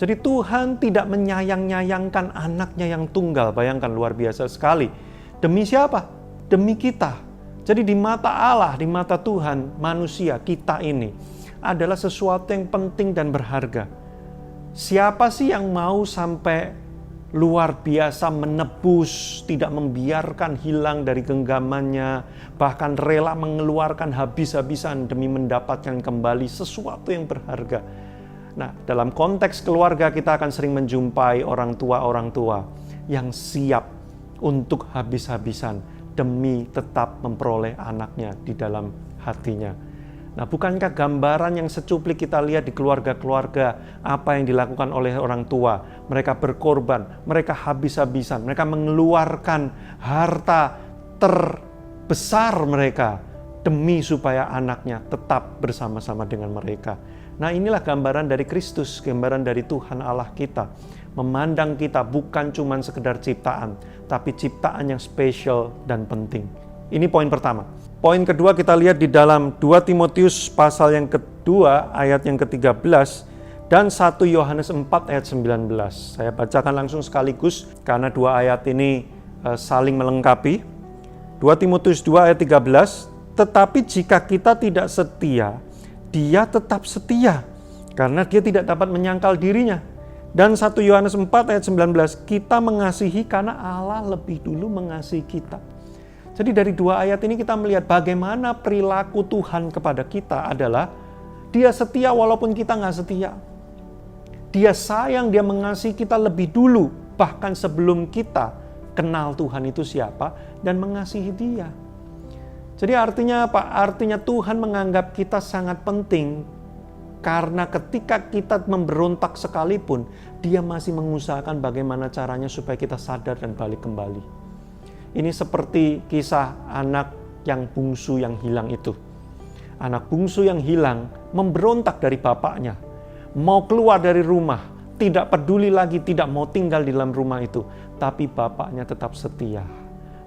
Speaker 4: Jadi Tuhan tidak menyayang-nyayangkan anaknya yang tunggal. Bayangkan, luar biasa sekali. Demi siapa? Demi kita. Jadi di mata Allah, di mata Tuhan, manusia, kita ini adalah sesuatu yang penting dan berharga. Siapa sih yang mau sampai luar biasa menebus, tidak membiarkan hilang dari genggamannya, bahkan rela mengeluarkan habis-habisan demi mendapatkan kembali sesuatu yang berharga. Nah, dalam konteks keluarga kita akan sering menjumpai orang tua yang siap untuk habis-habisan demi tetap memperoleh anaknya di dalam hatinya. Nah, bukankah gambaran yang secuplik kita lihat di keluarga-keluarga apa yang dilakukan oleh orang tua? Mereka berkorban, mereka habis-habisan, mereka mengeluarkan harta terbesar mereka demi supaya anaknya tetap bersama-sama dengan mereka. Nah, inilah gambaran dari Kristus, gambaran dari Tuhan Allah kita. Memandang kita bukan cuma sekedar ciptaan, tapi ciptaan yang spesial dan penting. Ini poin pertama. Poin kedua kita lihat di dalam 2 Timotius pasal yang kedua ayat yang ke-13 dan 1 Yohanes 4 ayat 19. Saya bacakan langsung sekaligus karena dua ayat ini saling melengkapi. 2 Timotius 2 ayat 13, tetapi jika kita tidak setia, dia tetap setia karena dia tidak dapat menyangkal dirinya. Dan 1 Yohanes 4 ayat 19, kita mengasihi karena Allah lebih dulu mengasihi kita. Jadi dari dua ayat ini kita melihat bagaimana perilaku Tuhan kepada kita adalah dia setia walaupun kita nggak setia. Dia sayang, dia mengasihi kita lebih dulu, bahkan sebelum kita kenal Tuhan itu siapa dan mengasihi dia. Jadi artinya apa? Artinya Tuhan menganggap kita sangat penting karena ketika kita memberontak sekalipun, dia masih mengusahakan bagaimana caranya supaya kita sadar dan balik kembali. Ini seperti kisah anak yang bungsu yang hilang itu. Anak bungsu yang hilang memberontak dari bapaknya. Mau keluar dari rumah, tidak peduli lagi, tidak mau tinggal di dalam rumah itu. Tapi bapaknya tetap setia,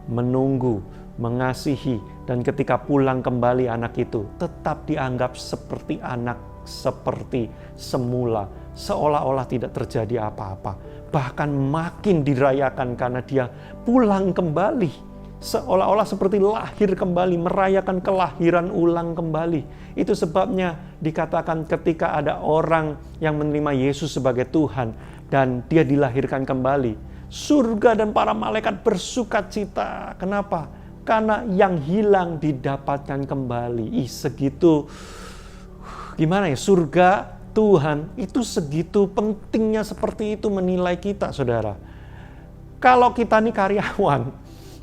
Speaker 4: menunggu, mengasihi. Dan ketika pulang kembali anak itu tetap dianggap seperti anak, seperti semula. Seolah-olah tidak terjadi apa-apa. Bahkan makin dirayakan karena dia pulang kembali. Seolah-olah seperti lahir kembali, merayakan kelahiran ulang kembali. Itu sebabnya dikatakan ketika ada orang yang menerima Yesus sebagai Tuhan dan dia dilahirkan kembali, surga dan para malaikat bersukacita. Kenapa? Karena yang hilang didapatkan kembali. Segitu, gimana ya, surga Tuhan itu segitu pentingnya seperti itu menilai kita, saudara. Kalau kita nih karyawan,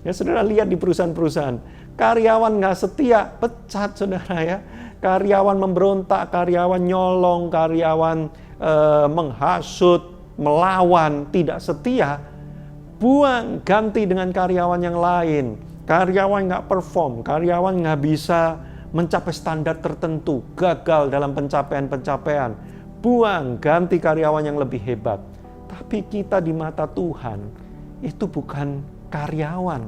Speaker 4: ya saudara lihat di perusahaan-perusahaan, karyawan nggak setia, pecat saudara ya. Karyawan memberontak, karyawan nyolong, karyawan menghasut, melawan, tidak setia, buang, ganti dengan karyawan yang lain. Karyawan nggak perform, karyawan nggak bisa mencapai standar tertentu, gagal dalam pencapaian-pencapaian, buang, ganti karyawan yang lebih hebat. Tapi kita di mata Tuhan itu bukan karyawan.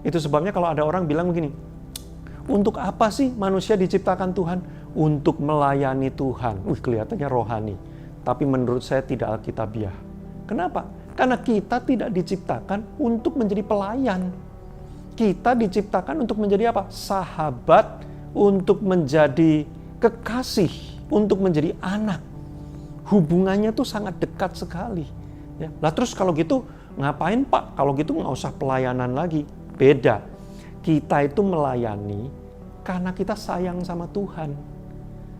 Speaker 4: Itu sebabnya kalau ada orang bilang begini, untuk apa sih manusia diciptakan Tuhan? Untuk melayani Tuhan. Kelihatannya rohani, tapi menurut saya tidak alkitabiah. Kenapa? Karena kita tidak diciptakan untuk menjadi pelayan. Kita diciptakan untuk menjadi apa? Sahabat, untuk menjadi kekasih, untuk menjadi anak. Hubungannya tuh sangat dekat sekali. Ya. Lah terus kalau gitu ngapain Pak? Kalau gitu nggak usah pelayanan lagi. Beda. Kita itu melayani karena kita sayang sama Tuhan.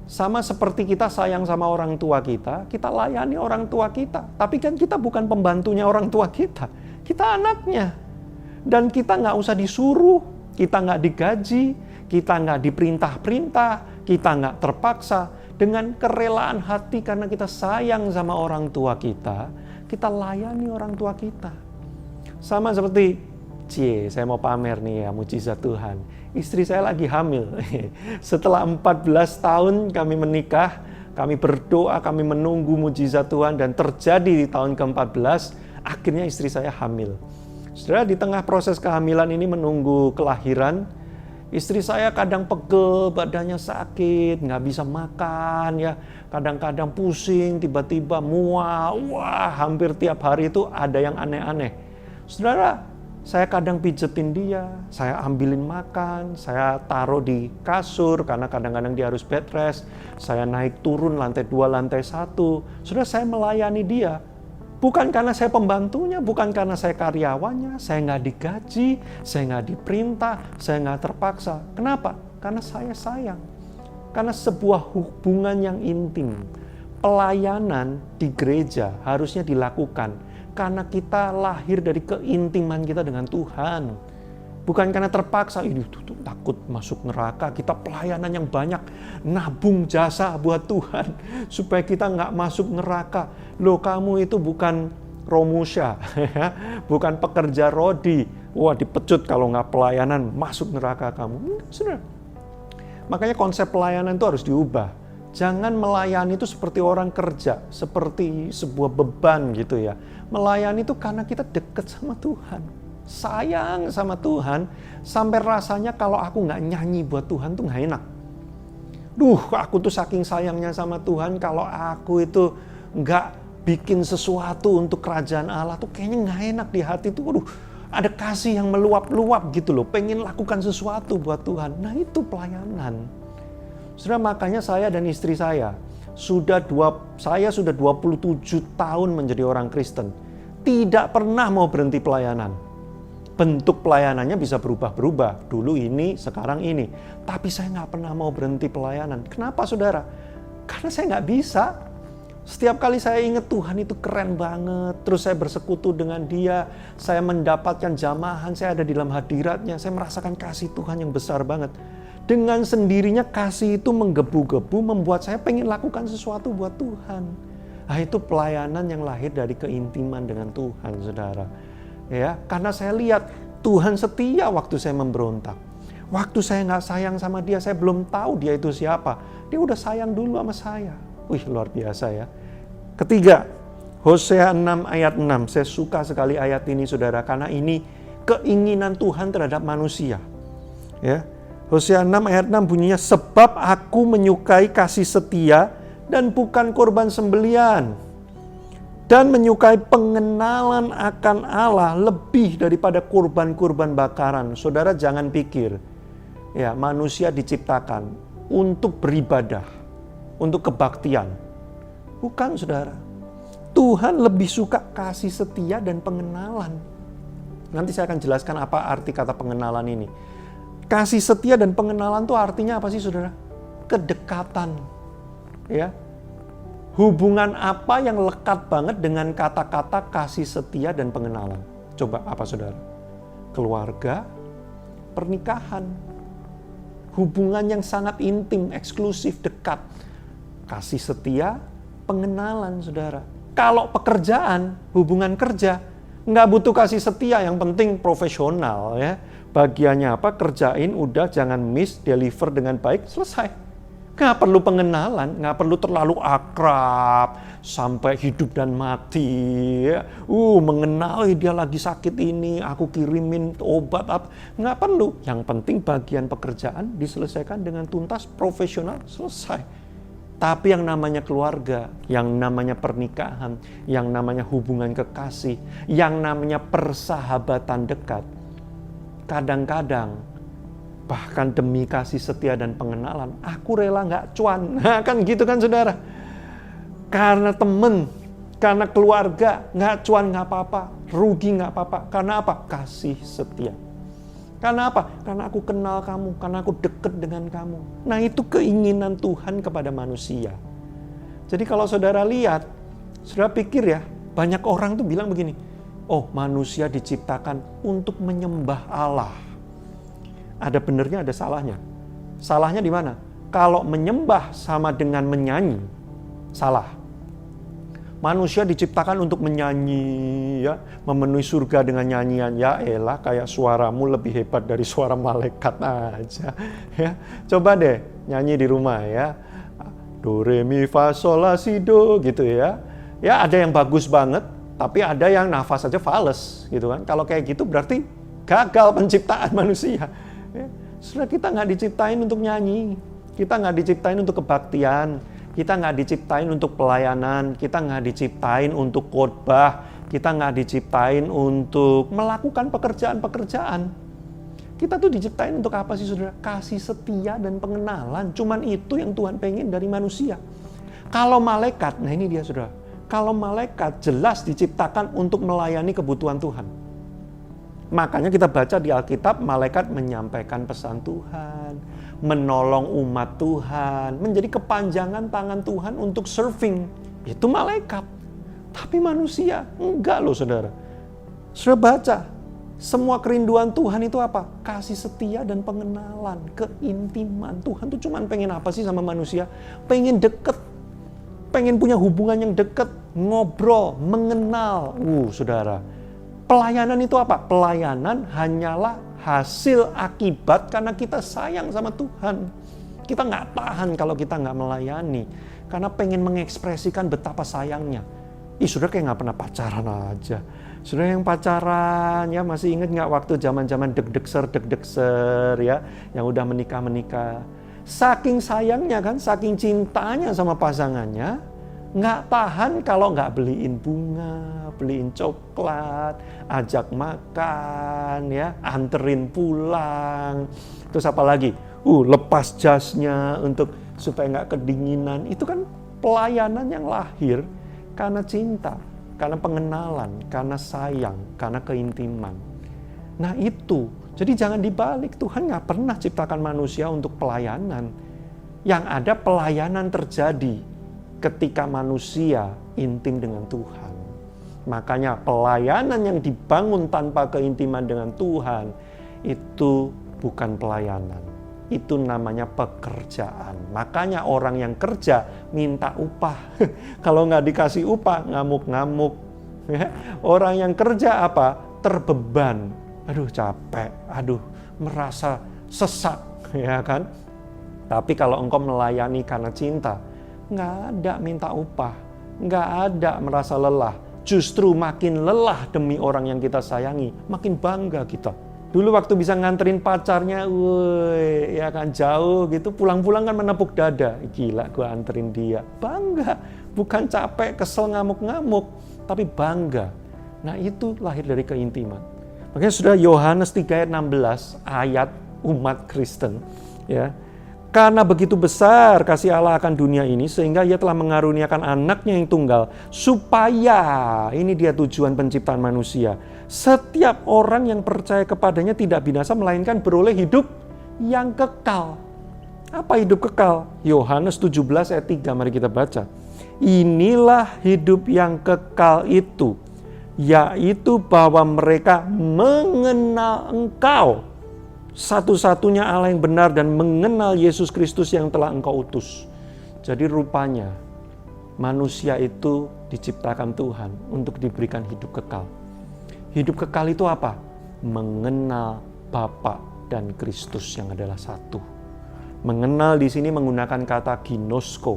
Speaker 4: Sama seperti kita sayang sama orang tua kita layani orang tua kita. Tapi kan kita bukan pembantunya orang tua kita anaknya. Dan kita nggak usah disuruh, kita nggak digaji, kita nggak diperintah-perintah, kita nggak terpaksa. Dengan kerelaan hati karena kita sayang sama orang tua kita layani orang tua kita. Sama seperti, saya mau pamer nih ya mujizat Tuhan. Istri saya lagi hamil. Setelah 14 tahun kami menikah, kami berdoa, kami menunggu mujizat Tuhan dan terjadi di tahun ke-14, akhirnya istri saya hamil. Saudara, di tengah proses kehamilan ini menunggu kelahiran, istri saya kadang pegel, badannya sakit, nggak bisa makan ya. Kadang-kadang pusing, tiba-tiba mual. Wah, hampir tiap hari itu ada yang aneh-aneh. Saudara, saya kadang pijetin dia, saya ambilin makan, saya taruh di kasur karena kadang-kadang dia harus bed rest. Saya naik turun lantai 2, lantai 1. Saudara, saya melayani dia. Bukan karena saya pembantunya, bukan karena saya karyawannya, saya nggak digaji, saya nggak diperintah, saya nggak terpaksa. Kenapa? Karena saya sayang. Karena sebuah hubungan yang intim. pelayanan di gereja harusnya dilakukan karena kita lahir dari keintiman kita dengan Tuhan. Bukan karena terpaksa, ini tuh, takut masuk neraka, kita pelayanan yang banyak, nabung jasa buat Tuhan, supaya kita nggak masuk neraka. Loh, kamu itu bukan Romusha, bukan pekerja rodi. Wah, dipecut kalau nggak pelayanan, masuk neraka kamu. Saudara. Makanya konsep pelayanan itu harus diubah. Jangan melayani itu seperti orang kerja, seperti sebuah beban gitu ya. Melayani itu karena kita dekat sama Tuhan, sayang sama Tuhan, sampai rasanya kalau aku nggak nyanyi buat Tuhan tuh nggak enak. Aku tuh saking sayangnya sama Tuhan, kalau aku itu nggak bikin sesuatu untuk kerajaan Allah tuh kayaknya nggak enak di hati tuh. Ada kasih yang meluap-luap gitu loh, pengen lakukan sesuatu buat Tuhan. Nah itu pelayanan. Saudara, makanya saya dan istri saya sudah 27 tahun menjadi orang Kristen. Tidak pernah mau berhenti pelayanan. Bentuk pelayanannya bisa berubah-berubah. Dulu ini, sekarang ini. Tapi saya nggak pernah mau berhenti pelayanan. Kenapa saudara? Karena saya nggak bisa. Setiap kali saya ingat Tuhan itu keren banget. Terus saya bersekutu dengan Dia. Saya mendapatkan jamahan. Saya ada di dalam hadiratnya. Saya merasakan kasih Tuhan yang besar banget. Dengan sendirinya kasih itu menggebu-gebu membuat saya pengen lakukan sesuatu buat Tuhan. Nah itu pelayanan yang lahir dari keintiman dengan Tuhan, saudara. Ya, karena saya lihat Tuhan setia waktu saya memberontak. Waktu saya nggak sayang sama Dia, saya belum tahu Dia itu siapa. Dia udah sayang dulu sama saya. Wih, luar biasa ya. Ketiga, Hosea 6 ayat 6. Saya suka sekali ayat ini, saudara, karena ini keinginan Tuhan terhadap manusia. Ya. Hosea 6 ayat 6 bunyinya, sebab aku menyukai kasih setia dan bukan korban sembelian, dan menyukai pengenalan akan Allah lebih daripada kurban-kurban bakaran. Saudara jangan pikir ya manusia diciptakan untuk beribadah, untuk kebaktian. Bukan, saudara. Tuhan lebih suka kasih setia dan pengenalan. Nanti saya akan jelaskan apa arti kata pengenalan ini. Kasih setia dan pengenalan itu artinya apa sih, saudara? Kedekatan. Ya. Hubungan apa yang lekat banget dengan kata-kata kasih setia dan pengenalan? Coba apa, saudara? Keluarga, pernikahan. Hubungan yang sangat intim, eksklusif, dekat. Kasih setia, pengenalan, saudara. Kalau pekerjaan, hubungan kerja, nggak butuh kasih setia, yang penting profesional ya. Bagiannya apa? Kerjain, udah, jangan miss, deliver dengan baik, selesai. Nggak perlu pengenalan, nggak perlu terlalu akrab, sampai hidup dan mati. Ya. Mengenali dia lagi sakit ini, aku kirimin obat, apa. Nggak perlu. Yang penting bagian pekerjaan diselesaikan dengan tuntas, profesional, selesai. Tapi yang namanya keluarga, yang namanya pernikahan, yang namanya hubungan kekasih, yang namanya persahabatan dekat, kadang-kadang bahkan demi kasih setia dan pengenalan, aku rela nggak cuan. Nah, kan gitu kan, saudara? Karena temen, karena keluarga, nggak cuan nggak apa-apa, rugi nggak apa-apa. Karena apa? Kasih setia. Karena apa? Karena aku kenal kamu, karena aku deket dengan kamu. Nah itu keinginan Tuhan kepada manusia. Jadi kalau saudara lihat, saudara pikir ya, banyak orang tuh bilang begini, oh manusia diciptakan untuk menyembah Allah. Ada benernya, ada salahnya. Salahnya di mana? Kalau menyembah sama dengan menyanyi, salah. Manusia diciptakan untuk menyanyi, ya, memenuhi surga dengan nyanyian. Ya elah, kayak suaramu lebih hebat dari suara malaikat aja. Ya, coba deh nyanyi di rumah ya. Do re mi fa sol la si do gitu ya. Ya ada yang bagus banget, tapi ada yang nafas aja fales gitu kan. Kalau kayak gitu berarti gagal penciptaan manusia. Ya. Setelah kita nggak diciptain untuk nyanyi, kita nggak diciptain untuk kebaktian, kita nggak diciptain untuk pelayanan, kita nggak diciptain untuk khotbah, kita nggak diciptain untuk melakukan pekerjaan-pekerjaan. Kita tuh diciptain untuk apa sih, saudara? Kasih setia dan pengenalan. Cuman itu yang Tuhan pengen dari manusia. Kalau malaikat, nah ini dia, saudara. Kalau malaikat jelas diciptakan untuk melayani kebutuhan Tuhan. Makanya kita baca di Alkitab, malaikat menyampaikan pesan Tuhan, menolong umat Tuhan, menjadi kepanjangan tangan Tuhan untuk serving. Itu malaikat. Tapi manusia, enggak loh saudara. Sudah baca, semua kerinduan Tuhan itu apa? Kasih setia dan pengenalan, keintiman. Tuhan tuh cuman pengen apa sih sama manusia? Pengen deket, pengen punya hubungan yang deket, ngobrol, mengenal. Saudara, pelayanan itu apa? Pelayanan hanyalah hasil akibat karena kita sayang sama Tuhan. Kita nggak tahan kalau kita nggak melayani, karena pengen mengekspresikan betapa sayangnya. Saudara kayak nggak pernah pacaran aja. Saudara yang pacaran ya, masih ingat nggak waktu zaman-zaman deg-degser ya, yang udah menikah. Saking sayangnya kan, saking cintanya sama pasangannya, nggak tahan kalau nggak beliin bunga, beliin coklat, ajak makan ya, anterin pulang. Terus apa lagi? Lepas jasnya untuk supaya nggak kedinginan. Itu kan pelayanan yang lahir karena cinta, karena pengenalan, karena sayang, karena keintiman. Nah itu, jadi jangan dibalik. Tuhan nggak pernah ciptakan manusia untuk pelayanan. Yang ada pelayanan terjadi ketika manusia intim dengan Tuhan. Makanya pelayanan yang dibangun tanpa keintiman dengan Tuhan, itu bukan pelayanan. Itu namanya pekerjaan. Makanya orang yang kerja minta upah. Kalau nggak dikasih upah, ngamuk-ngamuk. Orang yang kerja apa? Terbeban. Aduh capek, merasa sesak, ya kan? Tapi kalau engkau melayani karena cinta, nggak ada minta upah, nggak ada merasa lelah. Justru makin lelah demi orang yang kita sayangi, makin bangga kita. Dulu waktu bisa nganterin pacarnya, ya kan jauh gitu, pulang-pulang kan menepuk dada. Gila, gue anterin dia. Bangga, bukan capek, kesel, ngamuk-ngamuk, tapi bangga. Nah itu lahir dari keintiman. Makanya sudah Yohanes 3 ayat 16, ayat umat Kristen. Ya, karena begitu besar kasih Allah akan dunia ini, sehingga ia telah mengaruniakan anaknya yang tunggal, supaya, ini dia tujuan penciptaan manusia, setiap orang yang percaya kepadanya tidak binasa, melainkan beroleh hidup yang kekal. Apa hidup kekal? Yohanes 17 ayat 3, mari kita baca. Inilah hidup yang kekal itu, yaitu bahwa mereka mengenal Engkau, satu-satunya Allah yang benar, dan mengenal Yesus Kristus yang telah Engkau utus. Jadi rupanya manusia itu diciptakan Tuhan untuk diberikan hidup kekal. Hidup kekal itu apa? Mengenal Bapa dan Kristus yang adalah satu. Mengenal di sini menggunakan kata ginosko.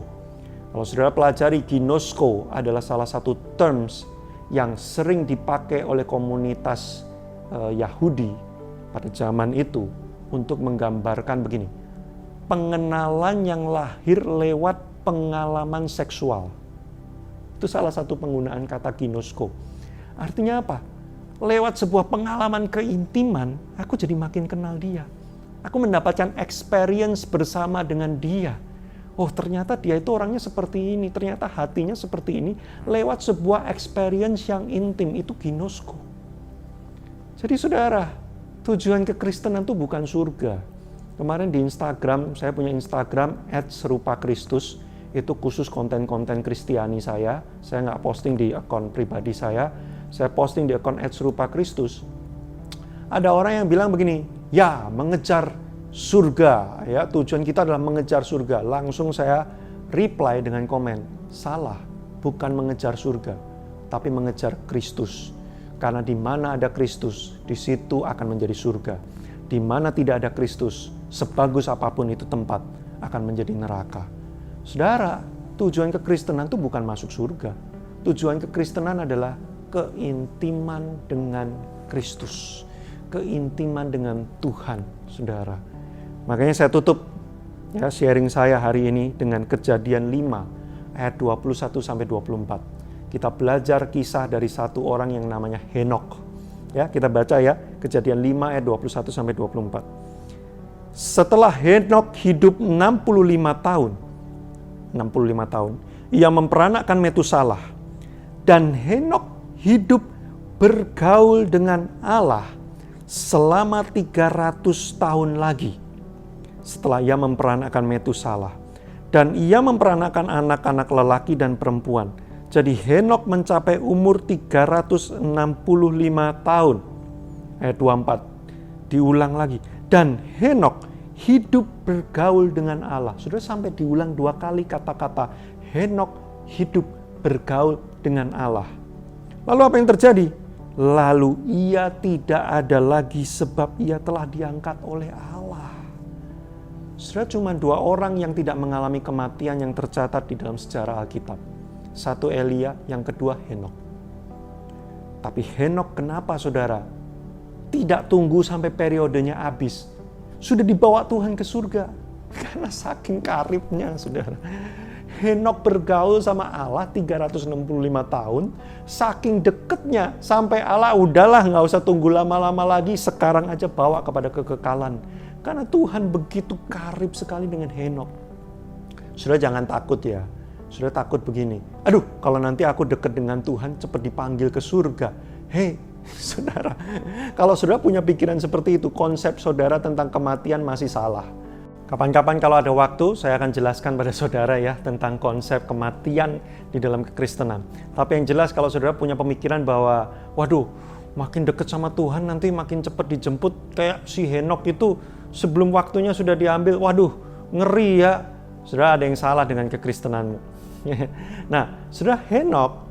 Speaker 4: Kalau saudara pelajari, ginosko adalah salah satu terms yang sering dipakai oleh komunitas Yahudi pada zaman itu untuk menggambarkan begini. Pengenalan yang lahir lewat pengalaman seksual. Itu salah satu penggunaan kata ginosko. Artinya apa? Lewat sebuah pengalaman keintiman, aku jadi makin kenal dia. Aku mendapatkan experience bersama dengan dia. Oh ternyata dia itu orangnya seperti ini, ternyata hatinya seperti ini. Lewat sebuah experience yang intim, itu ginosko. Jadi saudara, tujuan kekristenan itu bukan surga. Kemarin di Instagram, saya punya Instagram @serupakristus. Itu khusus konten-konten Kristiani saya. Saya nggak posting di akun pribadi saya posting di akun @serupakristus. Ada orang yang bilang begini, ya mengejar surga, ya tujuan kita adalah mengejar surga. Langsung saya reply dengan komen, salah, bukan mengejar surga, tapi mengejar Kristus. Karena di mana ada Kristus, di situ akan menjadi surga. Di mana tidak ada Kristus, sebagus apapun itu tempat, akan menjadi neraka. Saudara, tujuan kekristenan itu bukan masuk surga. Tujuan kekristenan adalah keintiman dengan Kristus, keintiman dengan Tuhan, saudara. Makanya saya tutup ya sharing saya hari ini dengan Kejadian 5 ayat 21 sampai 24. Kita belajar kisah dari satu orang yang namanya Henokh. Ya, kita baca ya, Kejadian 5 ayat 21 sampai 24. Setelah Henokh hidup 65 tahun, ia memperanakkan Metusalah. Dan Henokh hidup bergaul dengan Allah selama 300 tahun lagi setelah ia memperanakan Metusalah. Dan ia memperanakan anak-anak lelaki dan perempuan. Jadi Henokh mencapai umur 365 tahun. Ayat 24. Diulang lagi. Dan Henokh hidup bergaul dengan Allah. Sudah sampai diulang 2 kali kata-kata Henokh hidup bergaul dengan Allah. Lalu apa yang terjadi? Lalu ia tidak ada lagi sebab ia telah diangkat oleh Allah. Sudah cuma 2 orang yang tidak mengalami kematian yang tercatat di dalam sejarah Alkitab. Satu Elia, yang kedua Henokh. Tapi Henokh kenapa saudara tidak tunggu sampai periodenya habis? Sudah dibawa Tuhan ke surga. Karena saking karibnya saudara. Henokh bergaul sama Allah 365 tahun. Saking deketnya sampai Allah udahlah gak usah tunggu lama-lama lagi. Sekarang aja bawa kepada kekekalan. Karena Tuhan begitu karib sekali dengan Henokh. Sudah jangan takut ya. Sudah takut begini. Aduh kalau nanti aku dekat dengan Tuhan cepat dipanggil ke surga. Hei saudara, kalau saudara punya pikiran seperti itu, konsep saudara tentang kematian masih salah. Kapan-kapan kalau ada waktu, saya akan jelaskan pada saudara ya tentang konsep kematian di dalam kekristenan. Tapi yang jelas kalau saudara punya pemikiran bahwa, waduh, makin dekat sama Tuhan nanti makin cepat dijemput. Kayak si Henokh itu sebelum waktunya sudah diambil, waduh, ngeri ya. Saudara ada yang salah dengan kekristenanmu. Nah, saudara Henokh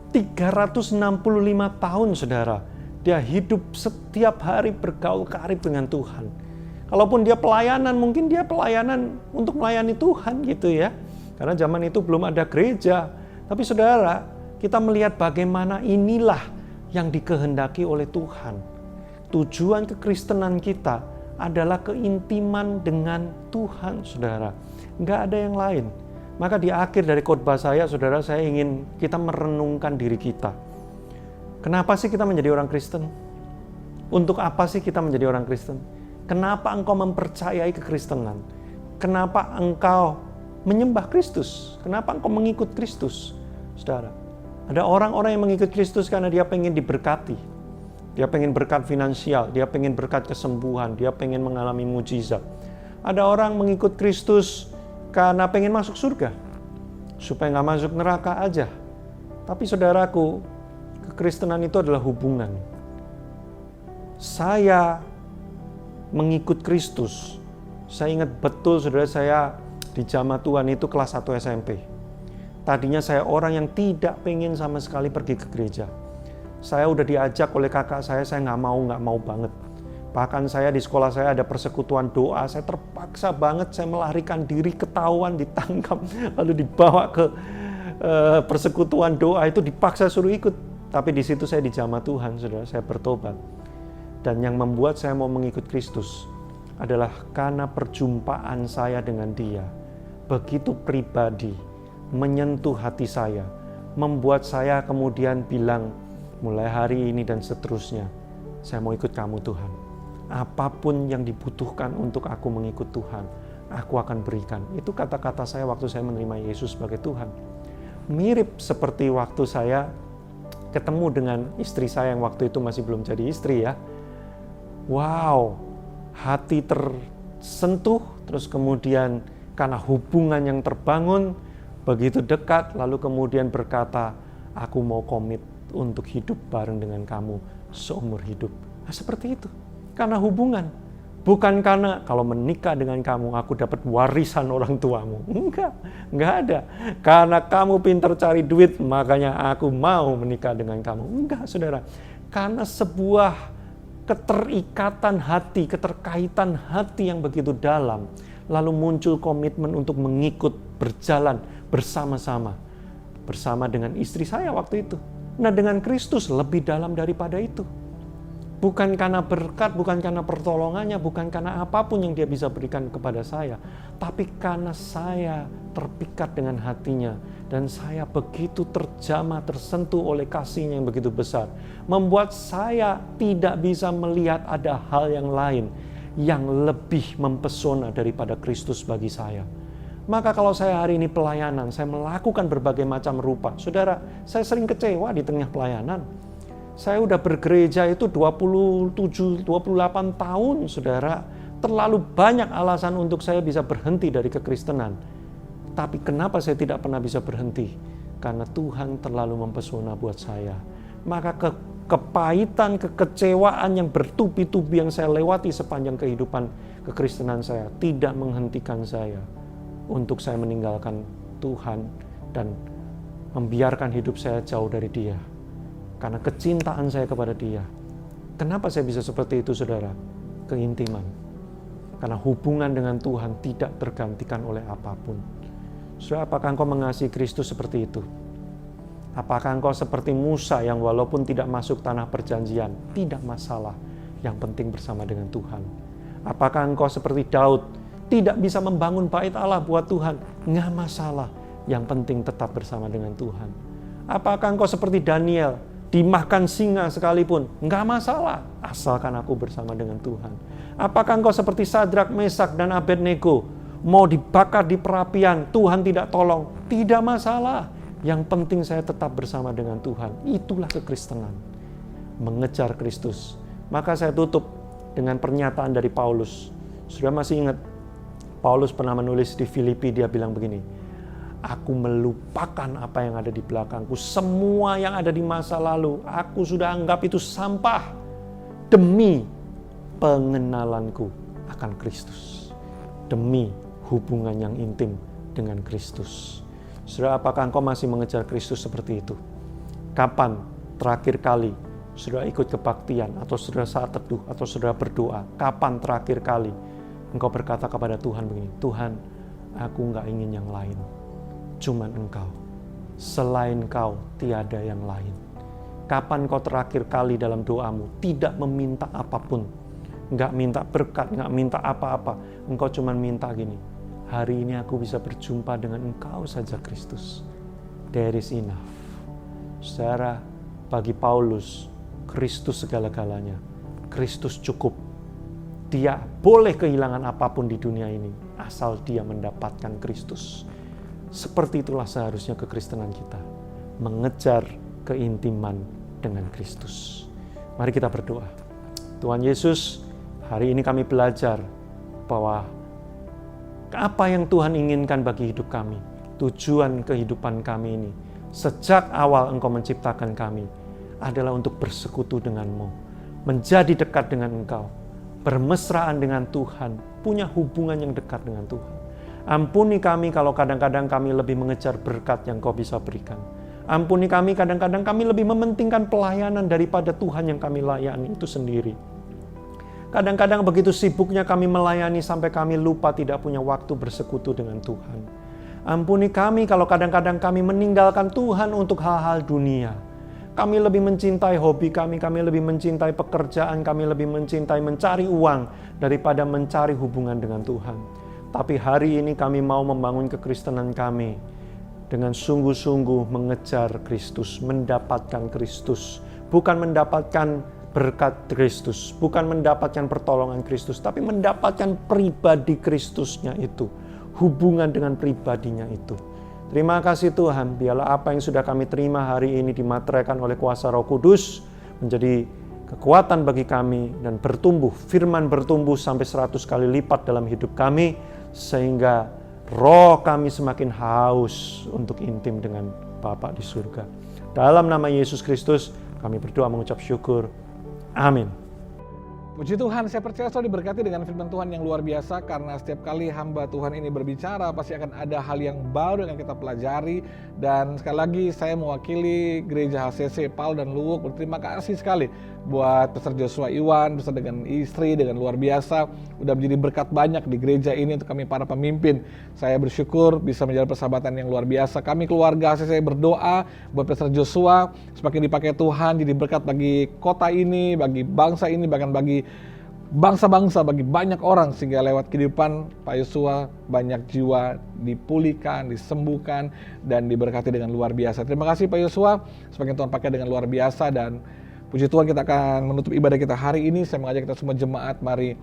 Speaker 4: 365 tahun saudara. Dia hidup setiap hari bergaul karib dengan Tuhan. Kalaupun dia pelayanan, mungkin dia pelayanan untuk melayani Tuhan gitu ya. Karena zaman itu belum ada gereja. Tapi saudara, kita melihat bagaimana inilah yang dikehendaki oleh Tuhan. Tujuan kekristenan kita adalah keintiman dengan Tuhan saudara. Nggak ada yang lain. Maka di akhir dari khotbah saya, saudara, saya ingin kita merenungkan diri kita. Kenapa sih kita menjadi orang Kristen? Untuk apa sih kita menjadi orang Kristen? Kenapa engkau mempercayai kekristenan? Kenapa engkau menyembah Kristus? Kenapa engkau mengikut Kristus? Saudara, ada orang-orang yang mengikut Kristus karena dia pengen diberkati. Dia pengen berkat finansial, dia pengen berkat kesembuhan, dia pengen mengalami mujizat. Ada orang mengikut Kristus karena pengen masuk surga, supaya nggak masuk neraka aja. Tapi saudaraku, kekristenan itu adalah hubungan. Saya mengikut Kristus. Saya ingat betul saudara, saya di jamaah Tuhan itu kelas 1 SMP. Tadinya saya orang yang tidak pengen sama sekali pergi ke gereja. Saya udah diajak oleh kakak saya nggak mau banget. Bahkan saya di sekolah saya ada persekutuan doa, saya terpaksa banget, saya melarikan diri, ketahuan, ditangkap, lalu dibawa ke persekutuan doa, itu dipaksa suruh ikut. Tapi di situ saya dijamah Tuhan, saudara, saya bertobat. Dan yang membuat saya mau mengikut Kristus adalah karena perjumpaan saya dengan Dia. Begitu pribadi, menyentuh hati saya, membuat saya kemudian bilang, mulai hari ini dan seterusnya, saya mau ikut kamu Tuhan. Apapun yang dibutuhkan untuk aku mengikut Tuhan, aku akan berikan. Itu kata-kata saya waktu saya menerima Yesus sebagai Tuhan. Mirip seperti waktu saya ketemu dengan istri saya yang waktu itu masih belum jadi istri ya. Wow, hati tersentuh, terus kemudian karena hubungan yang terbangun, begitu dekat, lalu kemudian berkata, aku mau komit untuk hidup bareng dengan kamu seumur hidup. Nah seperti itu. Karena hubungan, bukan karena kalau menikah dengan kamu aku dapat warisan orang tuamu. Enggak ada. Karena kamu pintar cari duit, makanya aku mau menikah dengan kamu. Enggak, saudara. Karena sebuah keterikatan hati, keterkaitan hati yang begitu dalam, lalu muncul komitmen untuk mengikut, berjalan bersama-sama. Bersama dengan istri saya waktu itu. Nah dengan Kristus lebih dalam daripada itu. Bukan karena berkat, bukan karena pertolongannya, bukan karena apapun yang Dia bisa berikan kepada saya. Tapi karena saya terpikat dengan hatinya. Dan saya begitu terjamah, tersentuh oleh kasih-Nya yang begitu besar. Membuat saya tidak bisa melihat ada hal yang lain yang lebih mempesona daripada Kristus bagi saya. Maka kalau saya hari ini pelayanan, saya melakukan berbagai macam rupa. Saudara, saya sering kecewa di tengah pelayanan. Saya udah bergereja itu 27, 28 tahun, saudara. Terlalu banyak alasan untuk saya bisa berhenti dari kekristenan. Tapi kenapa saya tidak pernah bisa berhenti? Karena Tuhan terlalu mempesona buat saya. Maka kepahitan, kekecewaan yang bertubi-tubi yang saya lewati sepanjang kehidupan kekristenan saya tidak menghentikan saya untuk saya meninggalkan Tuhan dan membiarkan hidup saya jauh dari Dia. Karena kecintaan saya kepada Dia. Kenapa saya bisa seperti itu, saudara? Keintiman. Karena hubungan dengan Tuhan tidak tergantikan oleh apapun. Saudara, apakah engkau mengasihi Kristus seperti itu? Apakah engkau seperti Musa yang walaupun tidak masuk tanah perjanjian, tidak masalah, yang penting bersama dengan Tuhan? Apakah engkau seperti Daud, tidak bisa membangun bait Allah buat Tuhan? Nggak masalah, yang penting tetap bersama dengan Tuhan. Apakah engkau seperti Daniel, dimakan singa sekalipun? Nggak masalah, asalkan aku bersama dengan Tuhan. Apakah engkau seperti Sadrak, Mesak, dan Abednego, mau dibakar di perapian, Tuhan tidak tolong? Tidak masalah. Yang penting saya tetap bersama dengan Tuhan. Itulah kekristenan. Mengejar Kristus. Maka saya tutup dengan pernyataan dari Paulus. Sudah masih ingat? Paulus pernah menulis di Filipi, dia bilang begini, aku melupakan apa yang ada di belakangku. Semua yang ada di masa lalu, aku sudah anggap itu sampah. Demi pengenalanku akan Kristus. Demi hubungan yang intim dengan Kristus. Saudara, apakah engkau masih mengejar Kristus seperti itu? Kapan terakhir kali saudara ikut kebaktian, atau saudara saat teduh, atau saudara berdoa? Kapan terakhir kali engkau berkata kepada Tuhan begini, Tuhan, aku nggak ingin yang lain, cuman Engkau. Selain Engkau tiada yang lain. Kapan kau terakhir kali dalam doamu tidak meminta apapun, nggak minta berkat, nggak minta apa-apa, engkau cuman minta gini, hari ini aku bisa berjumpa dengan Engkau saja Kristus. There is enough. Saudara, bagi Paulus, Kristus segala-galanya. Kristus cukup. Dia boleh kehilangan apapun di dunia ini, asal dia mendapatkan Kristus. Seperti itulah seharusnya kekristenan kita. Mengejar keintiman dengan Kristus. Mari kita berdoa. Tuhan Yesus, hari ini kami belajar bahwa apa yang Tuhan inginkan bagi hidup kami, tujuan kehidupan kami ini, sejak awal Engkau menciptakan kami, adalah untuk bersekutu dengan-Mu, menjadi dekat dengan Engkau, bermesraan dengan Tuhan, punya hubungan yang dekat dengan Tuhan. Ampuni kami kalau kadang-kadang kami lebih mengejar berkat yang Kau bisa berikan. Ampuni kami kadang-kadang kami lebih mementingkan pelayanan daripada Tuhan yang kami layani itu sendiri. Kadang-kadang begitu sibuknya kami melayani sampai kami lupa tidak punya waktu bersekutu dengan Tuhan. Ampuni kami kalau kadang-kadang kami meninggalkan Tuhan untuk hal-hal dunia. Kami lebih mencintai hobi kami lebih mencintai pekerjaan, kami lebih mencintai mencari uang daripada mencari hubungan dengan Tuhan. Tapi hari ini kami mau membangun kekristenan kami dengan sungguh-sungguh mengejar Kristus, mendapatkan Kristus, bukan mendapatkan berkat Kristus, bukan mendapatkan pertolongan Kristus, tapi mendapatkan pribadi Kristusnya itu, hubungan dengan pribadinya itu. Terima kasih Tuhan, biarlah apa yang sudah kami terima hari ini dimateraikan oleh kuasa Roh Kudus, menjadi kekuatan bagi kami dan bertumbuh, firman bertumbuh sampai 100 kali lipat dalam hidup kami, sehingga roh kami semakin haus untuk intim dengan Bapa di surga. Dalam nama Yesus Kristus, kami berdoa mengucap syukur. Amin.
Speaker 2: Puji Tuhan, saya percaya selalu diberkati dengan firman Tuhan yang luar biasa, karena setiap kali hamba Tuhan ini berbicara pasti akan ada hal yang baru yang kita pelajari. Dan sekali lagi saya mewakili Gereja HCC Paul dan Luwuk berterima kasih sekali buat Pastor Joshua Iwan beserta dengan istri, dengan luar biasa udah menjadi berkat banyak di gereja ini untuk kami para pemimpin. Saya bersyukur bisa menjalin persahabatan yang luar biasa. Kami keluarga HCC berdoa buat Pastor Joshua semakin dipakai Tuhan jadi berkat bagi kota ini, bagi bangsa ini, bahkan bagi bangsa-bangsa, bagi banyak orang, sehingga lewat kehidupan Pak Yosua banyak jiwa dipulihkan, disembuhkan, dan diberkati dengan luar biasa. Terima kasih Pak Yosua, semakin Tuhan pakai dengan luar biasa. Dan puji Tuhan, kita akan menutup ibadah kita hari ini. Saya mengajak kita semua jemaat, mari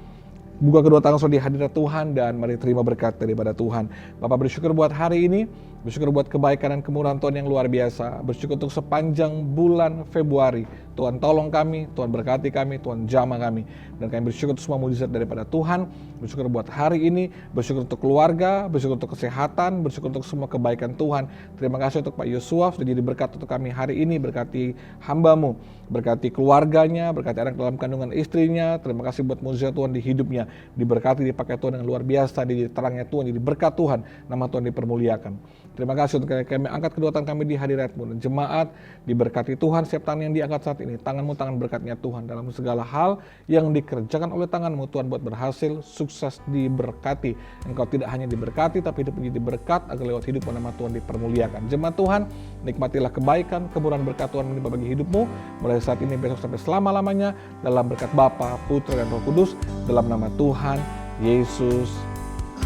Speaker 2: buka kedua tangan di hadirat Tuhan dan mari terima berkat daripada Tuhan. Bapak bersyukur buat hari ini, Bersyukur buat kebaikan dan kemurahan Tuhan yang luar biasa. Bersyukur untuk sepanjang bulan Februari. Tuhan tolong kami, Tuhan berkati kami, Tuhan jamah kami. Dan kami bersyukur untuk semua mujizat daripada Tuhan. Bersyukur buat hari ini, bersyukur untuk keluarga, bersyukur untuk kesehatan, bersyukur untuk semua kebaikan Tuhan. Terima kasih untuk Pak Yosua sudah jadi berkat untuk kami hari ini. Berkati hamba-Mu, berkati keluarganya, berkati anak dalam kandungan istrinya. Terima kasih buat mujizat Tuhan di hidupnya. Diberkati, dipakai Tuhan yang luar biasa, di terangnya Tuhan, jadi berkat Tuhan, nama Tuhan dipermuliakan. Terima kasih untuk kami angkat kedua tangan kami di hadirat-Mu. Dan jemaat diberkati Tuhan setiap tangan yang diangkat saat ini. Tangan-Mu tangan berkatnya Tuhan dalam segala hal yang dikerjakan oleh tangan-Mu Tuhan buat berhasil, sukses, diberkati. Engkau tidak hanya diberkati tapi hidup menjadi berkat agar lewat hidup nama Tuhan dipermuliakan. Jemaat Tuhan, nikmatilah kebaikan, kemurahan berkat Tuhan menimpa bagi hidupmu mulai saat ini, besok sampai selama-lamanya dalam berkat Bapa, Putra dan Roh Kudus dalam nama Tuhan Yesus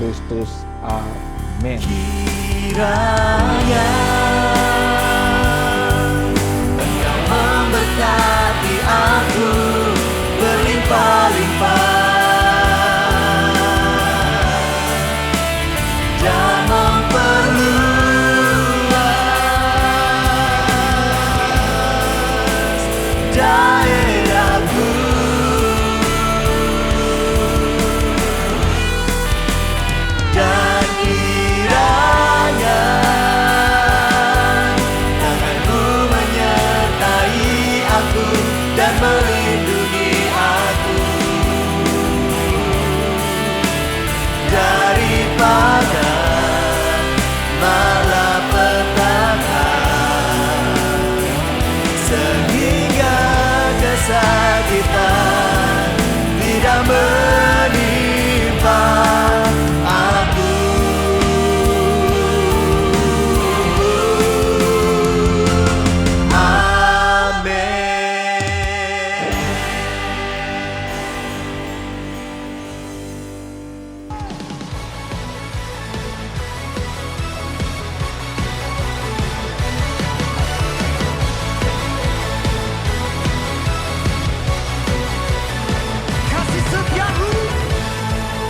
Speaker 2: Kristus. Amin.
Speaker 3: Kiranya Engkau memberkati aku berlimpah-limpah dan memperluas daerahku. Dan kiranya tangan-Mu menyertai aku dan melindungi aku daripada malapetaka, sehingga kesakitan tidak menimpa aku.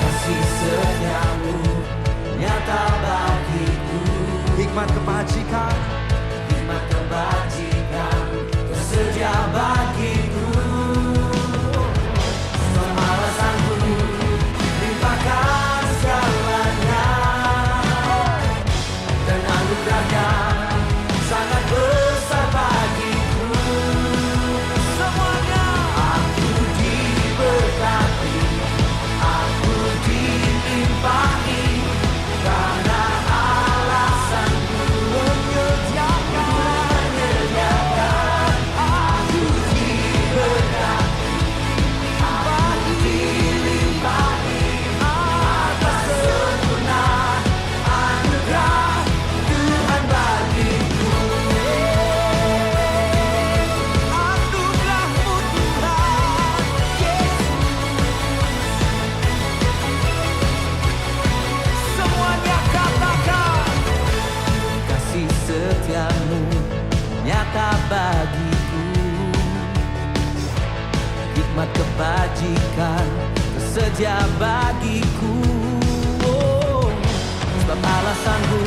Speaker 3: Kasih setiamu nyata bagiku, hikmat kebajikan tersedia bagiku. Alasanku limpahkan segalanya, dan anugerahnya sangat besar bagiku. Semuanya aku diberkati, aku dilimpahi, karena alasanku menyediakan. Aku diberkati, aku dilimpahi, atas sempurna anugerah Tuhan bagiku. Anugerah-Mu Tuhan Yesus, semuanya katakan. Kasih setiamu nyata bagiku, hikmat kebajikan tersedia bagiku. Sebab alasanku